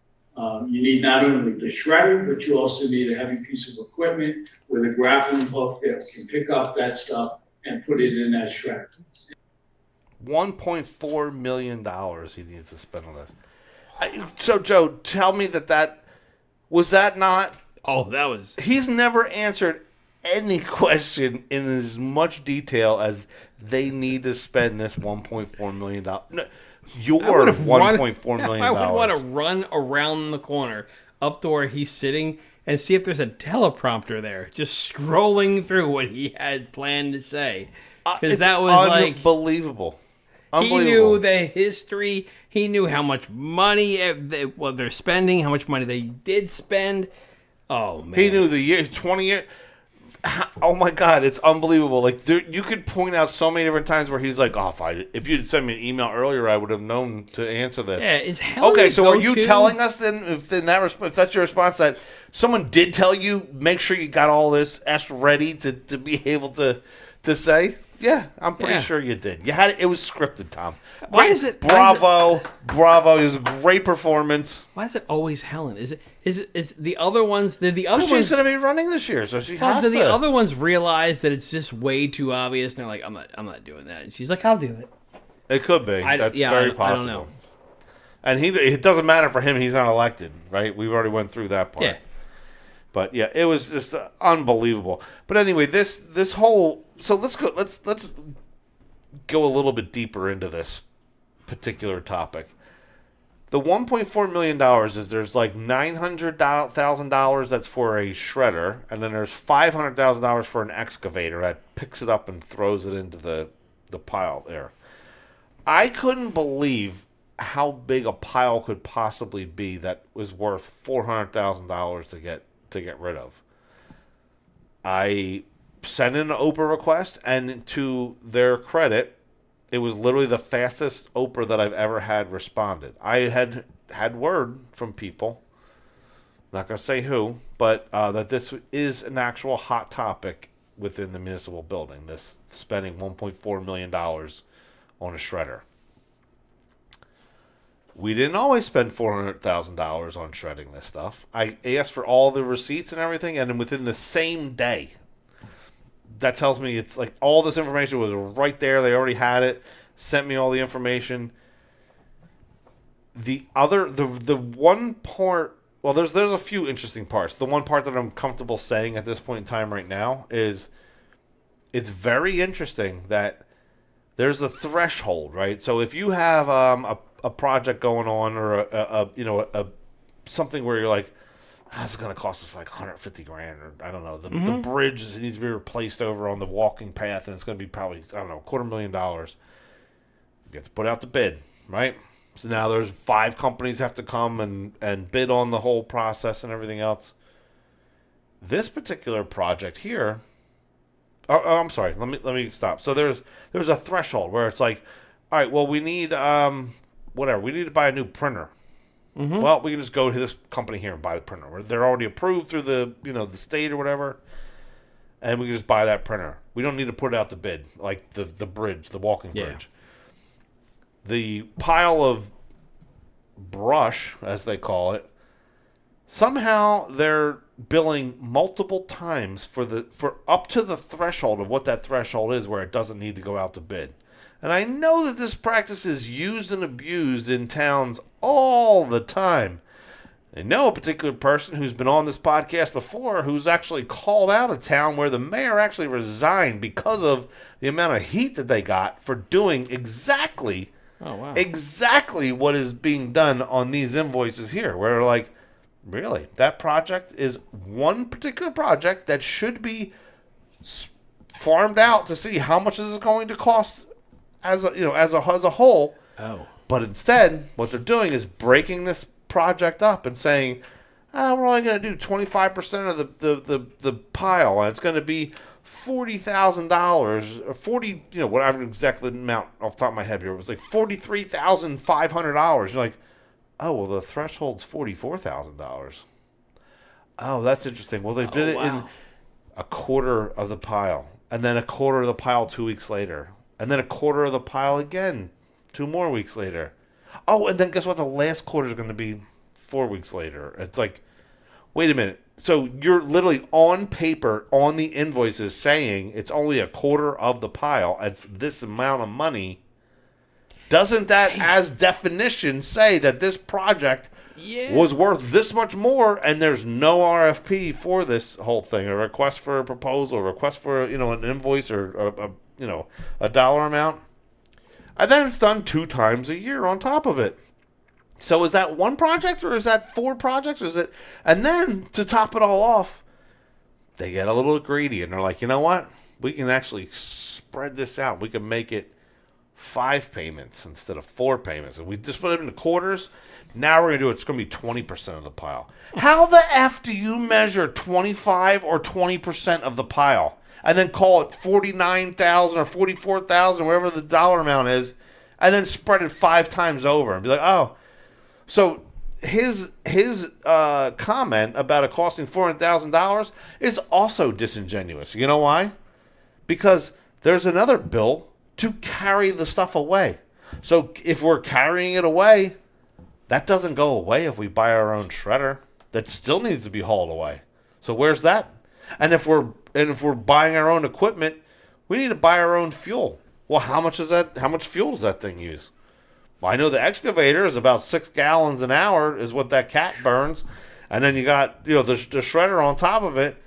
You need not only the shredder, but you also need a heavy piece of equipment with a grappling hook that can pick up that stuff and put it in that shredder. $1.4 million he needs to spend on this. So, Joe, tell me that was that not... Oh, that was... He's never answered any question in as much detail as they need to spend this $1.4 million. No, your $1.4 million. I would want to run around the corner up to where he's sitting and see if there's a teleprompter there, just scrolling through what he had planned to say. Because that was unbelievable. He knew the history. He knew how much money they're spending, how much money they did spend. Oh, man. He knew the year, 20 years. Oh, my God. It's unbelievable. Like, you could point out so many different times where he's like, oh, if you'd sent me an email earlier, I would have known to answer this. Yeah, is Helen okay, so are you telling us then, if that's your response, that someone did tell you, make sure you got all this S ready to be able to say? Yeah, I'm pretty sure you did. You had it. It was scripted, Tom. Why is it? Bravo. It was a great performance. Why is it always Helen? Is the other ones? Did the other ones? She's going to be running this year, so she has to. Did the other ones realize that it's just way too obvious, and they're like, I'm not doing that. And she's like, I'll do it. It could be. That's very possible. I don't know. And it doesn't matter for him. He's not elected, right? We've already went through that part. Yeah. But yeah, it was just unbelievable. But anyway, this whole. So let's go a little bit deeper into this particular topic. The $1.4 million is there's like $900,000 that's for a shredder, and then there's $500,000 for an excavator that picks it up and throws it into the pile there. I couldn't believe how big a pile could possibly be that was worth $400,000 to get to get rid of. I sent in an Oprah request, and to their credit, it was literally the fastest Oprah that I've ever had responded. I had word from people, not going to say who, but that this is an actual hot topic within the municipal building, this spending $1.4 million on a shredder. We didn't always spend $400,000 on shredding this stuff. I asked for all the receipts and everything, and then within the same day, that tells me it's like all this information was right there. They already had it, sent me all the information. The one part, well, there's a few interesting parts. The one part that I'm comfortable saying at this point in time right now is it's very interesting that there's a threshold, right? So if you have a project going on, or a something where you're like, this is going to cost us like $150,000, or I don't know, the bridge needs to be replaced over on the walking path, and it's going to be probably, I don't know, $250,000. You have to put out the bid, right? So now there's 5 companies have to come and bid on the whole process and everything else. This particular project here, I'm sorry, let me stop. So there's a threshold where it's like, all right, well, we need we need to buy a new printer. Mm-hmm. Well, we can just go to this company here and buy the printer. They're already approved through the the state or whatever, and we can just buy that printer. We don't need to put it out to bid, like the bridge, the walking bridge. The pile of brush, as they call it, somehow they're billing multiple times for up to the threshold of what that threshold is, where it doesn't need to go out to bid. And I know that this practice is used and abused in towns all the time. I know a particular person who's been on this podcast before who's actually called out a town where the mayor actually resigned because of the amount of heat that they got for doing exactly what is being done on these invoices here. Where they're like, really? That project is one particular project that should be farmed out to see how much this is going to cost as a whole. Oh. But instead, what they're doing is breaking this project up and saying, we're only going to do 25% of the pile, and it's going to be $40,000 or 40, whatever exactly the amount off the top of my head here. It was like $43,500. You're like, oh, well, the threshold's $44,000. Oh, that's interesting. Well, they did it in a quarter of the pile, and then a quarter of the pile 2 weeks later, and then a quarter of the pile again 2 more weeks later. Oh, and then guess what? The last quarter is going to be 4 weeks later. It's like, wait a minute. So you're literally on paper, on the invoices, saying it's only a quarter of the pile. It's this amount of money. Doesn't that, as definition, say that this project was worth this much more, and there's no RFP for this whole thing, a request for a proposal, a request for an invoice, or a dollar amount? And then it's done 2 times a year on top of it. So is that 1 project, or is that 4 projects? Or is it? And then to top it all off, they get a little greedy and they're like, you know what? We can actually spread this out. We can make it 5 payments instead of 4 payments. And we just put it into quarters. Now we're going to do it. It's going to be 20% of the pile. How the F do you measure 25 or 20% of the pile? And then call it $49,000 or $44,000, whatever the dollar amount is, and then spread it 5 times over and be like, oh. So his comment about it costing $400,000 is also disingenuous. You know why? Because there's another bill to carry the stuff away. So if we're carrying it away, that doesn't go away if we buy our own shredder. That still needs to be hauled away. So where's that? And if we're buying our own equipment, we need to buy our own fuel. Well, how much fuel does that thing use? Well, I know the excavator is about 6 gallons an hour is what that cat burns. And then you got, the shredder on top of it.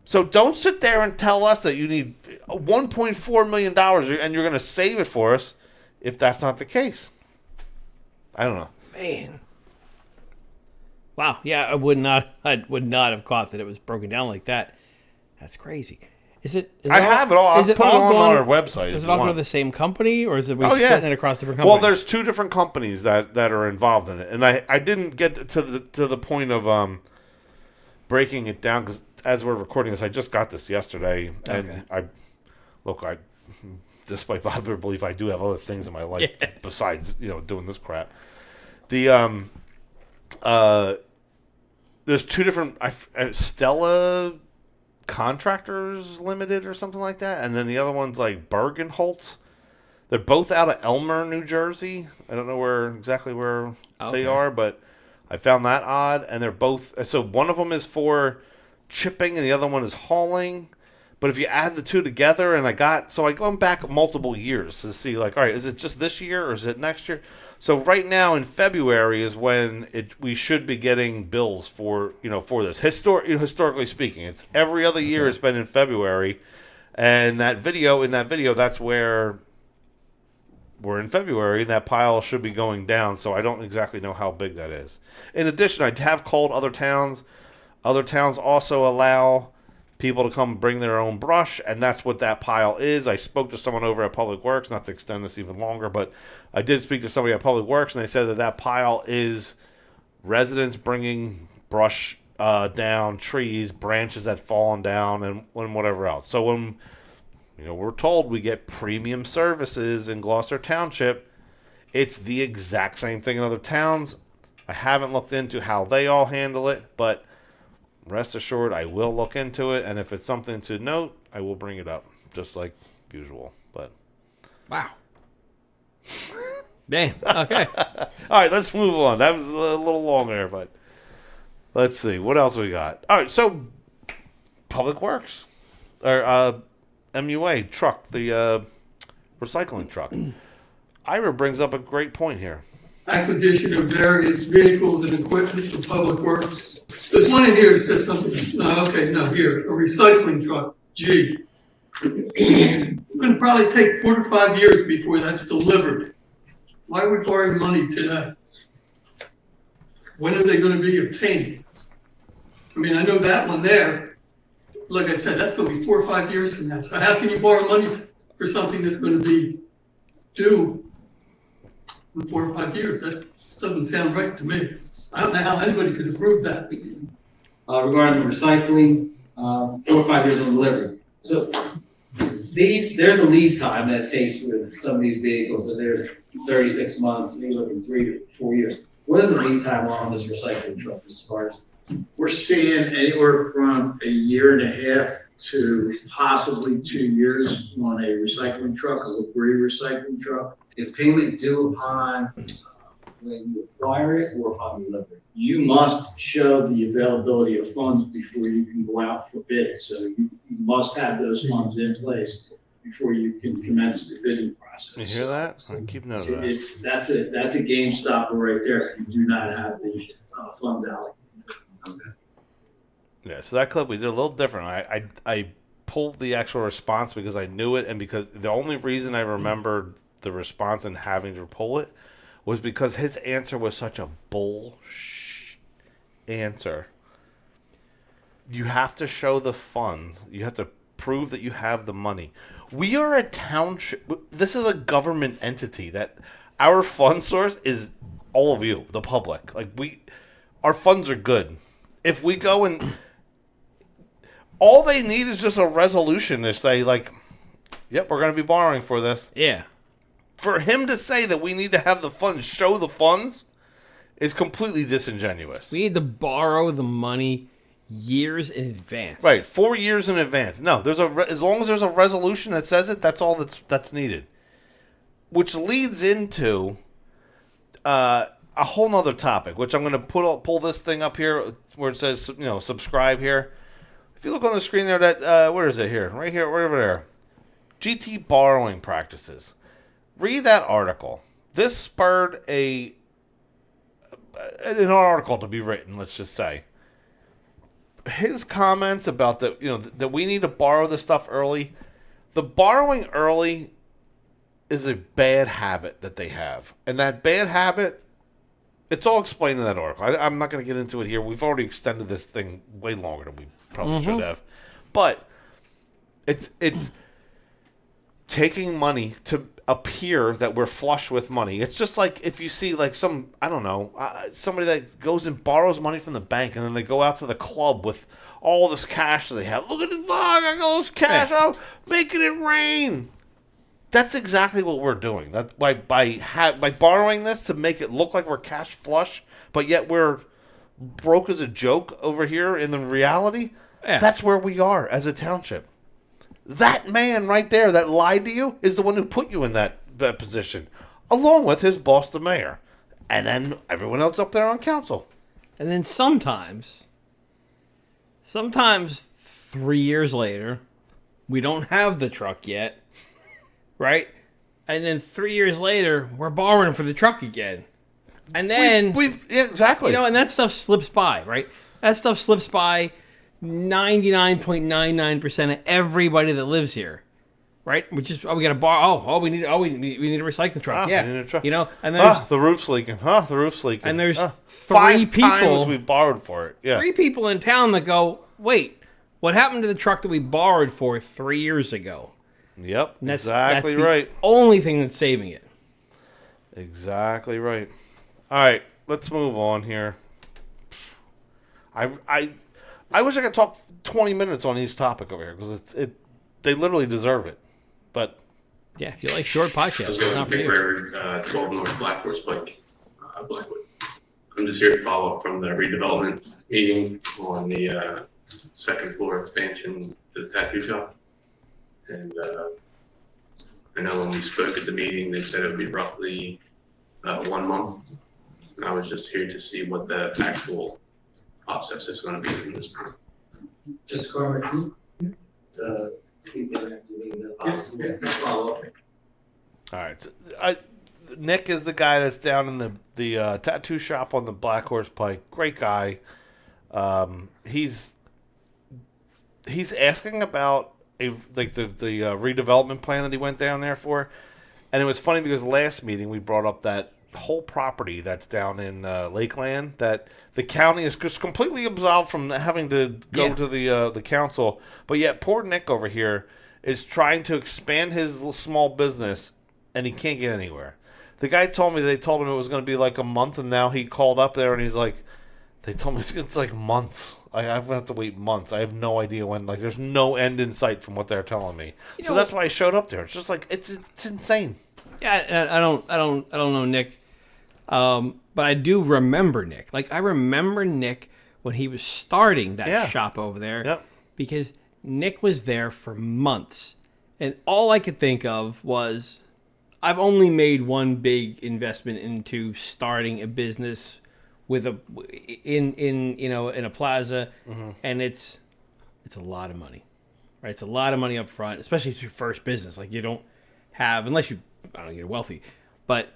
So don't sit there and tell us that you need $1.4 million and you're going to save it for us if that's not the case. I don't know. Man. Wow. Yeah, I would not have caught that it was broken down like that. That's crazy. I have it all. I'll put it on our website. Does it all go to the same company, or is it splitting it across different companies? Well, there's 2 different companies that are involved in it, and I didn't get to the point of breaking it down, because as we're recording this, I just got this yesterday, and I despite popular belief, I do have other things in my life besides doing this crap. The there's two different Stella Contractors Limited or something like that, and then the other one's like Bergenholtz. They're both out of Elmer, New Jersey. I don't know exactly where they are, but I found that odd. And they're both, so one of them is for chipping and the other one is hauling. But if you add the two together, and I went back multiple years to see, like, all right, is it just this year or is it next year? So right now in February is when we should be getting bills for this. Historically speaking, it's every other year has been in February, and in that video, that's where we're in February, and that pile should be going down. So I don't exactly know how big that is. In addition, I have called other towns. Other towns also allow people to come bring their own brush, and that's what that pile is. I spoke to someone over at Public Works, not to extend this even longer, but I did speak to somebody at Public Works, and they said that pile is residents bringing brush down, trees, branches that fallen down, and whatever else. So when we're told we get premium services in Gloucester Township, it's the exact same thing in other towns. I haven't looked into how they all handle it, but rest assured, I will look into it, and if it's something to note, I will bring it up, just like usual. But wow, damn. Okay, all right, let's move on. That was a little long there, but let's see what else we got. All right, so Public Works or MUA truck, the recycling truck. Ira brings up a great point here. Acquisition of various vehicles and equipment for public works. There's one in here that says something, here, a recycling truck, G. It's gonna probably take 4 to 5 years before that's delivered. Why are we borrowing money today? When are they gonna be obtained? I mean, I know that one there, like I said, that's gonna be 4 or 5 years from now. So how can you borrow money for something that's gonna be due in 4 or 5 years? That doesn't sound right to me. I don't know how anybody could approve that. Regarding the recycling, 4 or 5 years on delivery. So there's a lead time that it takes with some of these vehicles, and there's 36 months, maybe looking 3 to 4 years. What is the lead time on this recycling truck as far as? We're seeing anywhere from a year and a half to possibly 2 years on a recycling truck, a debris recycling truck. Is payment due upon when you acquire it or upon delivery? You must show the availability of funds before you can go out for bid. So you must have those funds in place before you can commence the bidding process. You hear that? I keep note of that. That's a game stopper right there if you do not have the funds allocated. Okay. Yeah, so that clip we did a little different. I pulled the actual response because I knew it, and because the only reason I remembered the response and having to pull it was because his answer was such a bullshit answer. You have to show the funds. You have to prove that you have the money. We are a township. This is a government entity that our fund source is all of you, the public. Our funds are good. If we go and all they need is just a resolution to say, like, yep, we're going to be borrowing for this. Yeah. For him to say that we need to have the funds, show the funds, is completely disingenuous. We need to borrow the money years in advance. Right, 4 years in advance. No, as long as there's a resolution that says it, that's all that's needed. Which leads into a whole nother topic, which I'm going to pull this thing up here where it says, subscribe here. If you look on the screen there, that where is it here? Right here, right over there. GT borrowing practices. Read that article. This spurred an article to be written, let's just say. His comments about that we need to borrow this stuff early. The borrowing early is a bad habit that they have. And that bad habit, it's all explained in that article. I'm not going to get into it here. We've already extended this thing way longer than we probably should have. But it's taking money to appear that we're flush with money. It's just like if you see like some, I don't know, somebody that goes and borrows money from the bank and then they go out to the club with all this cash that they have. Look at this, I got all this cash, I'm making it rain. That's exactly what we're doing. That by borrowing this to make it look like we're cash flush, but yet we're broke as a joke over here in the reality. Yeah. That's where we are as a township. That man right there that lied to you is the one who put you in that position, along with his boss, the mayor, and then everyone else up there on council. And then sometimes 3 years later, we don't have the truck yet, right? And then 3 years later, we're borrowing for the truck again. And then... yeah, exactly. You know, and that stuff slips by, right? That stuff slips by 99.99% of everybody that lives here, right? Which is, we got to borrow. We need a recycling truck. Yeah, we need a truck. You know, and then the roof's leaking. The roof's leaking. And there's 3 people. times we borrowed for it. Yeah, 3 people in town that go, wait, what happened to the truck that we borrowed for 3 years ago? Yep, that's exactly the right. Only thing that's saving it. Exactly right. All right, let's move on here. I wish I could talk 20 minutes on each topic over here because they literally deserve it. But yeah, if you like short podcasts, it's not for you. 12 North Blackhorse Pike, Blackwood. I'm just here to follow up from the redevelopment meeting on the second floor expansion to the tattoo shop. And I know when we spoke at the meeting, they said it would be roughly 1 month. And I was just here to see what the actual process is going to be in this time. Just follow up. All right. So Nick is the guy that's down in the tattoo shop on the Blackhorse Pike. Great guy. He's asking about the redevelopment plan that he went down there for, and it was funny because last meeting we brought up that whole property that's down in Lakeland that the county is just completely absolved from having to go to the council, but yet poor Nick over here is trying to expand his small business and he can't get anywhere. The guy told me they told him it was going to be like a month, and now he called up there and he's like, they told me it's like months. I'm going to have to wait months. I have no idea when. Like, there's no end in sight from what they're telling me. So that's why I showed up there. It's just like it's insane. Yeah, I don't know Nick, but I do remember Nick. Like, I remember Nick when he was starting that shop over there. Yep. Because Nick was there for months, and all I could think of was, I've only made one big investment into starting a business with in a plaza, and it's a lot of money, right? It's a lot of money up front, especially if it's your first business. Like, you don't have, unless you're wealthy, but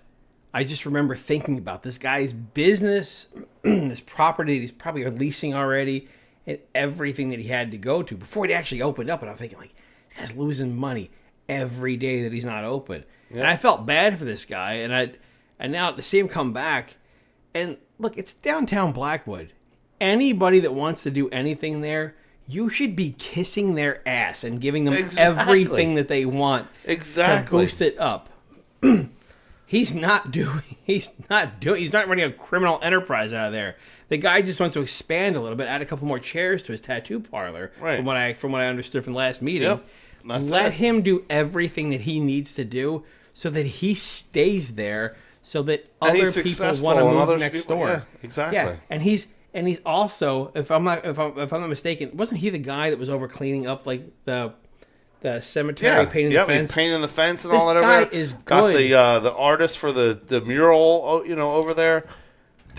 I just remember thinking about this guy's business, this property that he's probably leasing already, and everything that he had to go to before it actually opened up. And I'm thinking, like, this guy's losing money every day that he's not open. Yeah. And I felt bad for this guy, and now to see him come back, and look, it's downtown Blackwood. Anybody that wants to do anything there, you should be kissing their ass and giving them everything that they want to boost it up. He's not running a criminal enterprise out of there. The guy just wants to expand a little bit, add a couple more chairs to his tattoo parlor, right. From what I understood from last meeting. Yep. Let him do everything that he needs to do so that he stays there, so that other people want to move next door. Yeah, exactly. Yeah, and he's also, if I'm not mistaken, wasn't he the guy that was over cleaning up like the cemetery, painting the fence? Painting the fence and this all that. Guy over there. is got good. the artist for the mural, over there.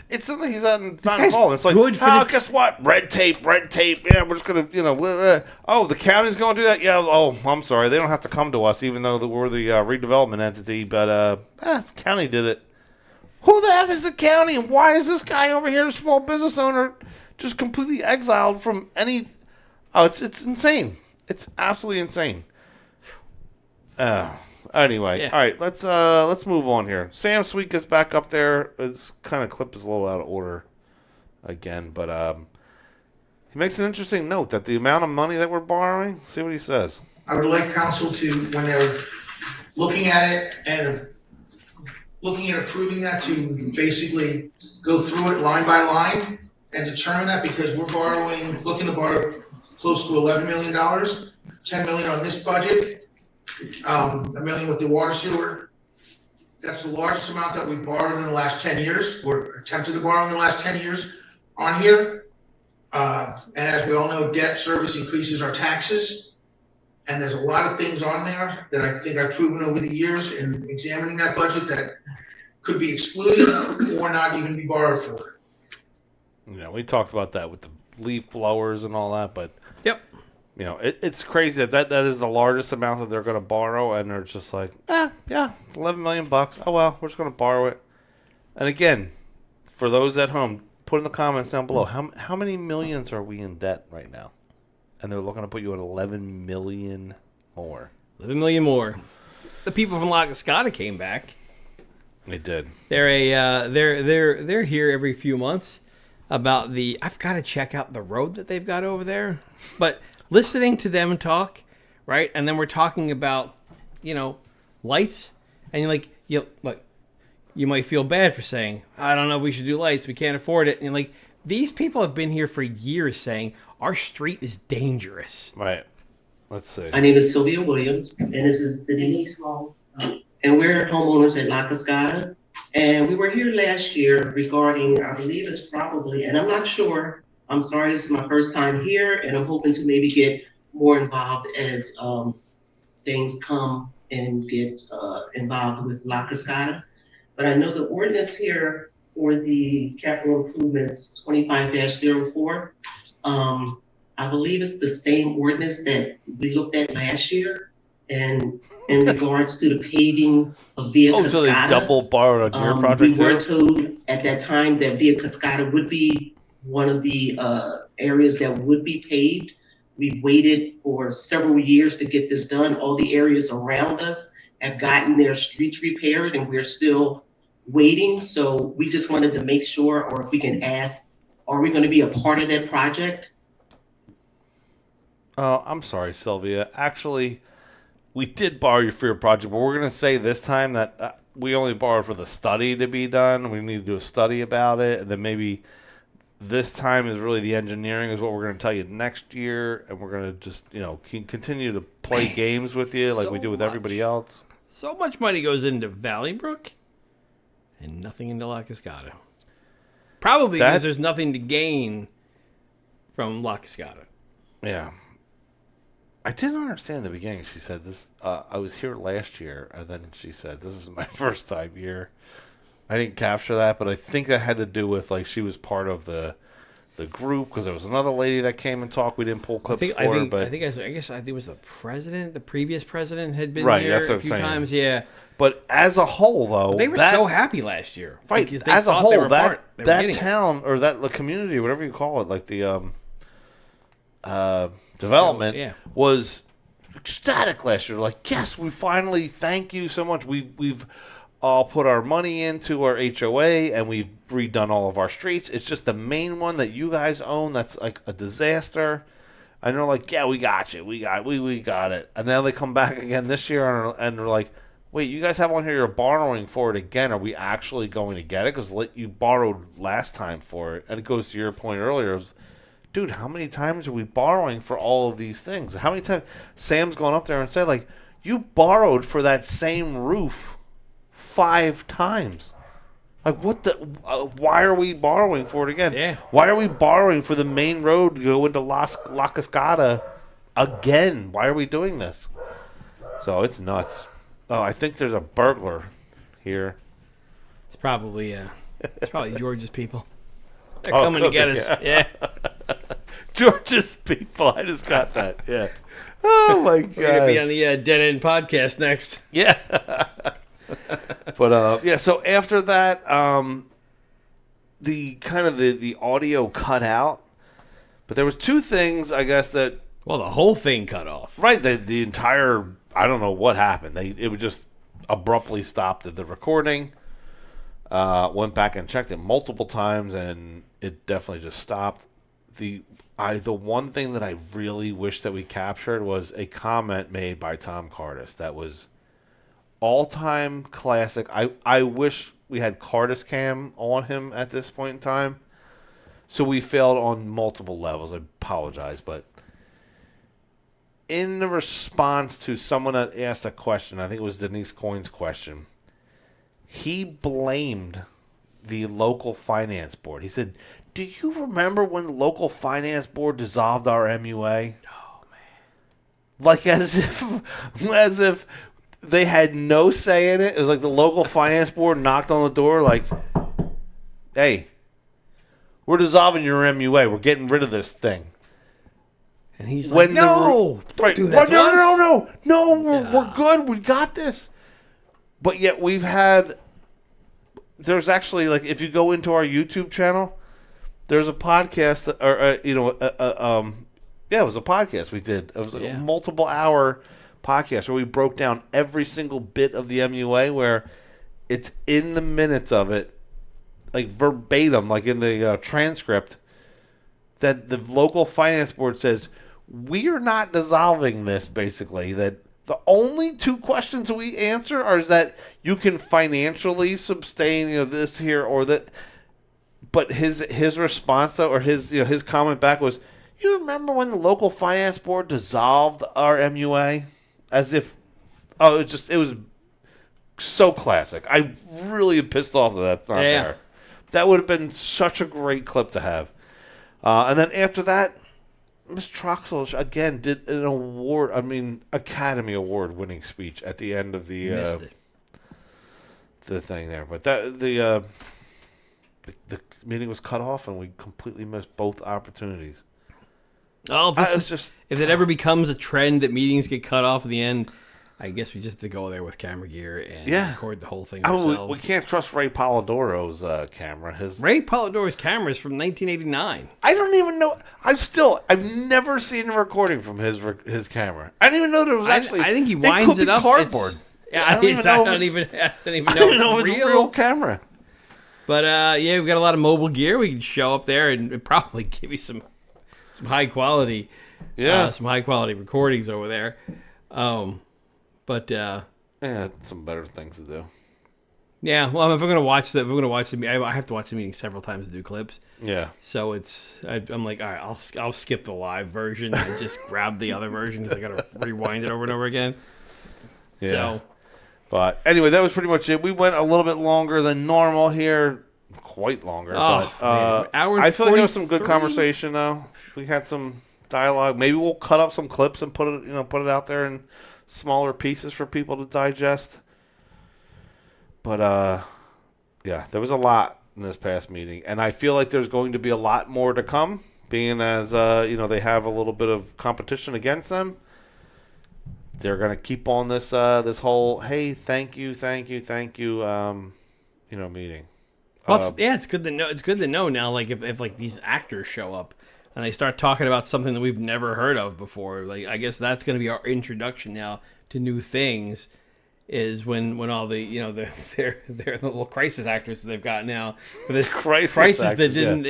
It's something he's not involved. It's like, good for guess what? Red tape. Yeah, we're just gonna, the county's gonna do that. Yeah. Oh, I'm sorry, they don't have to come to us, even though we're the redevelopment entity. But county did it. Who the F is the county, and why is this guy over here, a small business owner, just completely exiled from any? Oh, it's insane. It's absolutely insane. Anyway, all right, let's move on here. Sam Sweet gets back up there. His kind of clip is a little out of order again, but he makes an interesting note that the amount of money that we're borrowing. See what he says. I would like council to, when they're looking at it and looking at approving that to basically go through it line by line and determine that because we're looking to borrow close to $11 million, $10 million on this budget, $1 million with the water sewer. That's the largest amount that we've borrowed in the last 10 years, or attempted to borrow in the last 10 years on here. And as we all know, debt service increases our taxes. And there's a lot of things on there that I think I've proven over the years in examining that budget that could be excluded or not even be borrowed for. You know, we talked about that with the leaf blowers and all that, but yep. You know, it's crazy that is the largest amount that they're going to borrow, and they're just like, yeah, $11 million. Oh well, we're just going to borrow it. And again, for those at home, put in the comments down below how many millions are we in debt right now? And they're looking to put you at 11 million more. 11 million more. The people from La Cascada came back. They did. They're here every few months. About I've got to check out the road that they've got over there, but listening to them talk, right? And then we're talking about, lights, and you might feel bad for saying, I don't know if we should do lights, we can't afford it. And these people have been here for years saying our street is dangerous. Right. Let's see. My name is Sylvia Williams, and this is Denise Coyne, and we're homeowners at La Cascada. And we were here last year regarding, I believe it's probably, and I'm not sure, I'm sorry, this is my first time here, and I'm hoping to maybe get more involved as things come and get involved with La Cascada. But I know the ordinance here for the capital improvements 25-04, I believe it's the same ordinance that we looked at last year. And in regards to the paving of Via Cascada. So they double borrowed on your project we were told at that time that Via Cascada would be one of the areas that would be paved. We've waited for several years to get this done. All the areas around us have gotten their streets repaired, and we're still waiting. So we just wanted to make sure, or if we can ask, are we going to be a part of that project? I'm sorry, Sylvia. Actually, we did borrow you for your project, but we're going to say this time that we only borrowed for the study to be done. We need to do a study about it, and then maybe this time is really the engineering is what we're going to tell you next year, and we're going to just, continue to play games with you like we do with everybody else. So much money goes into Valley Brook and nothing into La Cascada. Probably because there's nothing to gain from La Cascada. Yeah. I didn't understand in the beginning. She said this. I was here last year, and then she said, "This is my first time here." I didn't capture that, but I think that had to do with she was part of the group because there was another lady that came and talked. We didn't pull clips for her, but I guess it was the president. The previous president had been right, here that's what a few I'm saying. times. Yeah, but as a whole, though, they were so happy last year. Right, as a whole, that town or the community, whatever you call it, like the development was ecstatic last year. Like, yes, we finally, thank you so much. We've all put our money into our HOA and we've redone all of our streets. It's just the main one that you guys own that's like a disaster. And they're like, yeah, we got you. We got it. And now they come back again this year and they're like, wait, you guys have one here, you're borrowing for it again. Are we actually going to get it? Because you borrowed last time for it. And it goes to your point earlier. Dude, how many times are we borrowing for all of these things? How many times Sam's gone up there and said, you borrowed for that same roof 5 times. What the? Why are we borrowing for it again? Yeah. Why are we borrowing for the main road to go into La Cascada again? Why are we doing this? So it's nuts. Oh, I think there's a burglar here. It's probably George's people. They're coming to get us. Yeah. George's people. I just got that. Yeah. Oh my God. We're gonna be on the Dead End podcast next. Yeah. But yeah. So after that, the audio cut out, but there was 2 things I guess that. Well, the whole thing cut off. Right. The entire. I don't know what happened. It would just abruptly stopped at the recording. Went back and checked it multiple times, and it definitely just stopped. The one thing that I really wish that we captured was a comment made by Tom Cardis that was all-time classic. I wish we had Cardis Cam on him at this point in time. So we failed on multiple levels. I apologize, but in the response to someone that asked a question, I think it was Denise Coyne's question, he blamed the local finance board. He said, "Do you remember when the local finance board dissolved our MUA?" Oh man! Like as if they had no say in it. It was like the local finance board knocked on the door, like, "Hey, we're dissolving your MUA. We're getting rid of this thing." And he's like, "No, don't do that to us." No, we're good. We got this. But yet we've had. There's actually, like, if you go into our YouTube channel, there's a podcast, it was a podcast we did. It was a multiple hour podcast where we broke down every single bit of the MUA, where it's in the minutes of it, like verbatim, like in the transcript, that the local finance board says, we are not dissolving this, basically, that the only two questions we answer are is that you can financially sustain, this here or that. But his response, though, or his comment back was, "You remember when the local finance board dissolved our MUA?" As if, it was so classic. I really am pissed off that that's not there. That would have been such a great clip to have. And then after that, Miss Troxel again did an Academy Award winning speech at the end of the thing there. But the meeting was cut off, and we completely missed both opportunities. Oh, if it ever becomes a trend that meetings get cut off at the end, I guess we just have to go there with camera gear and record the whole thing ourselves. We can't trust Ray Polidoro's camera. Ray Polidoro's camera is from 1989. I don't even know. I've never seen a recording from his camera. I didn't even know there was actually. I think he winds it up. Cardboard. I don't even know if it's real camera. But we've got a lot of mobile gear. We can show up there and probably give you some high quality, some high quality recordings over there. But some better things to do. Yeah, well, if we're gonna watch the I have to watch the meeting several times to do clips. Yeah. So I'm like, all right, I'll skip the live version and just grab the other version because I gotta rewind it over and over again. Yeah. So, but anyway, that was pretty much it. We went a little bit longer than normal here, quite longer. Man. I feel like there was some good conversation though. We had some dialogue. Maybe we'll cut up some clips and put it out there in smaller pieces for people to digest. But there was a lot in this past meeting, and I feel like there's going to be a lot more to come, being as they have a little bit of competition against them. They're going to keep on this whole hey, thank you meeting. Well, it's good to know. It's good to know now. Like if like these actors show up and they start talking about something that we've never heard of before, like I guess that's going to be our introduction now to new things. Is when all the they're the little crisis actors that they've got now for this crisis that didn't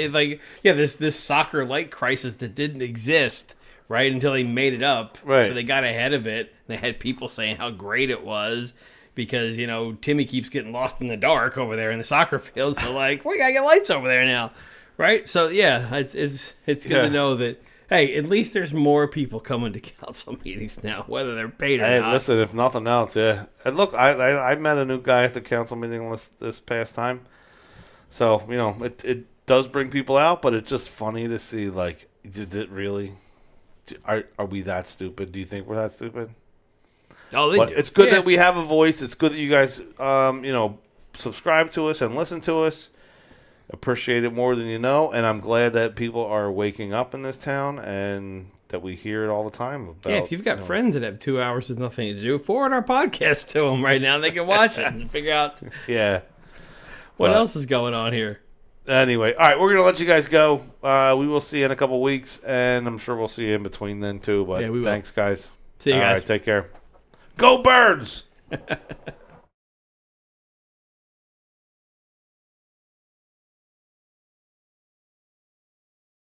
this soccer like crisis that didn't exist right until they made it up. Right. So they got ahead of it. They had people saying how great it was because Timmy keeps getting lost in the dark over there in the soccer field. So like we gotta get lights over there now, right? So it's good to know that. Hey, at least there's more people coming to council meetings now, whether they're paid or not. Hey, listen, if nothing else, yeah. And look, I met a new guy at the council meeting this past time. So, it does bring people out, but it's just funny to see, like, did it really? Are we that stupid? Do you think we're that stupid? Oh, they do. It's good that we have a voice. It's good that you guys, subscribe to us and listen to us. Appreciate it more than you know, and I'm glad that people are waking up in this town and that we hear it all the time. About, if you've got friends that have 2 hours with nothing to do, forward our podcast to them right now. They can watch it and figure out what else is going on here. Anyway, all right, we're going to let you guys go. We will see you in a couple weeks, and I'm sure we'll see you in between then too. But thanks, guys. See you guys. All right, take care. Go Birds!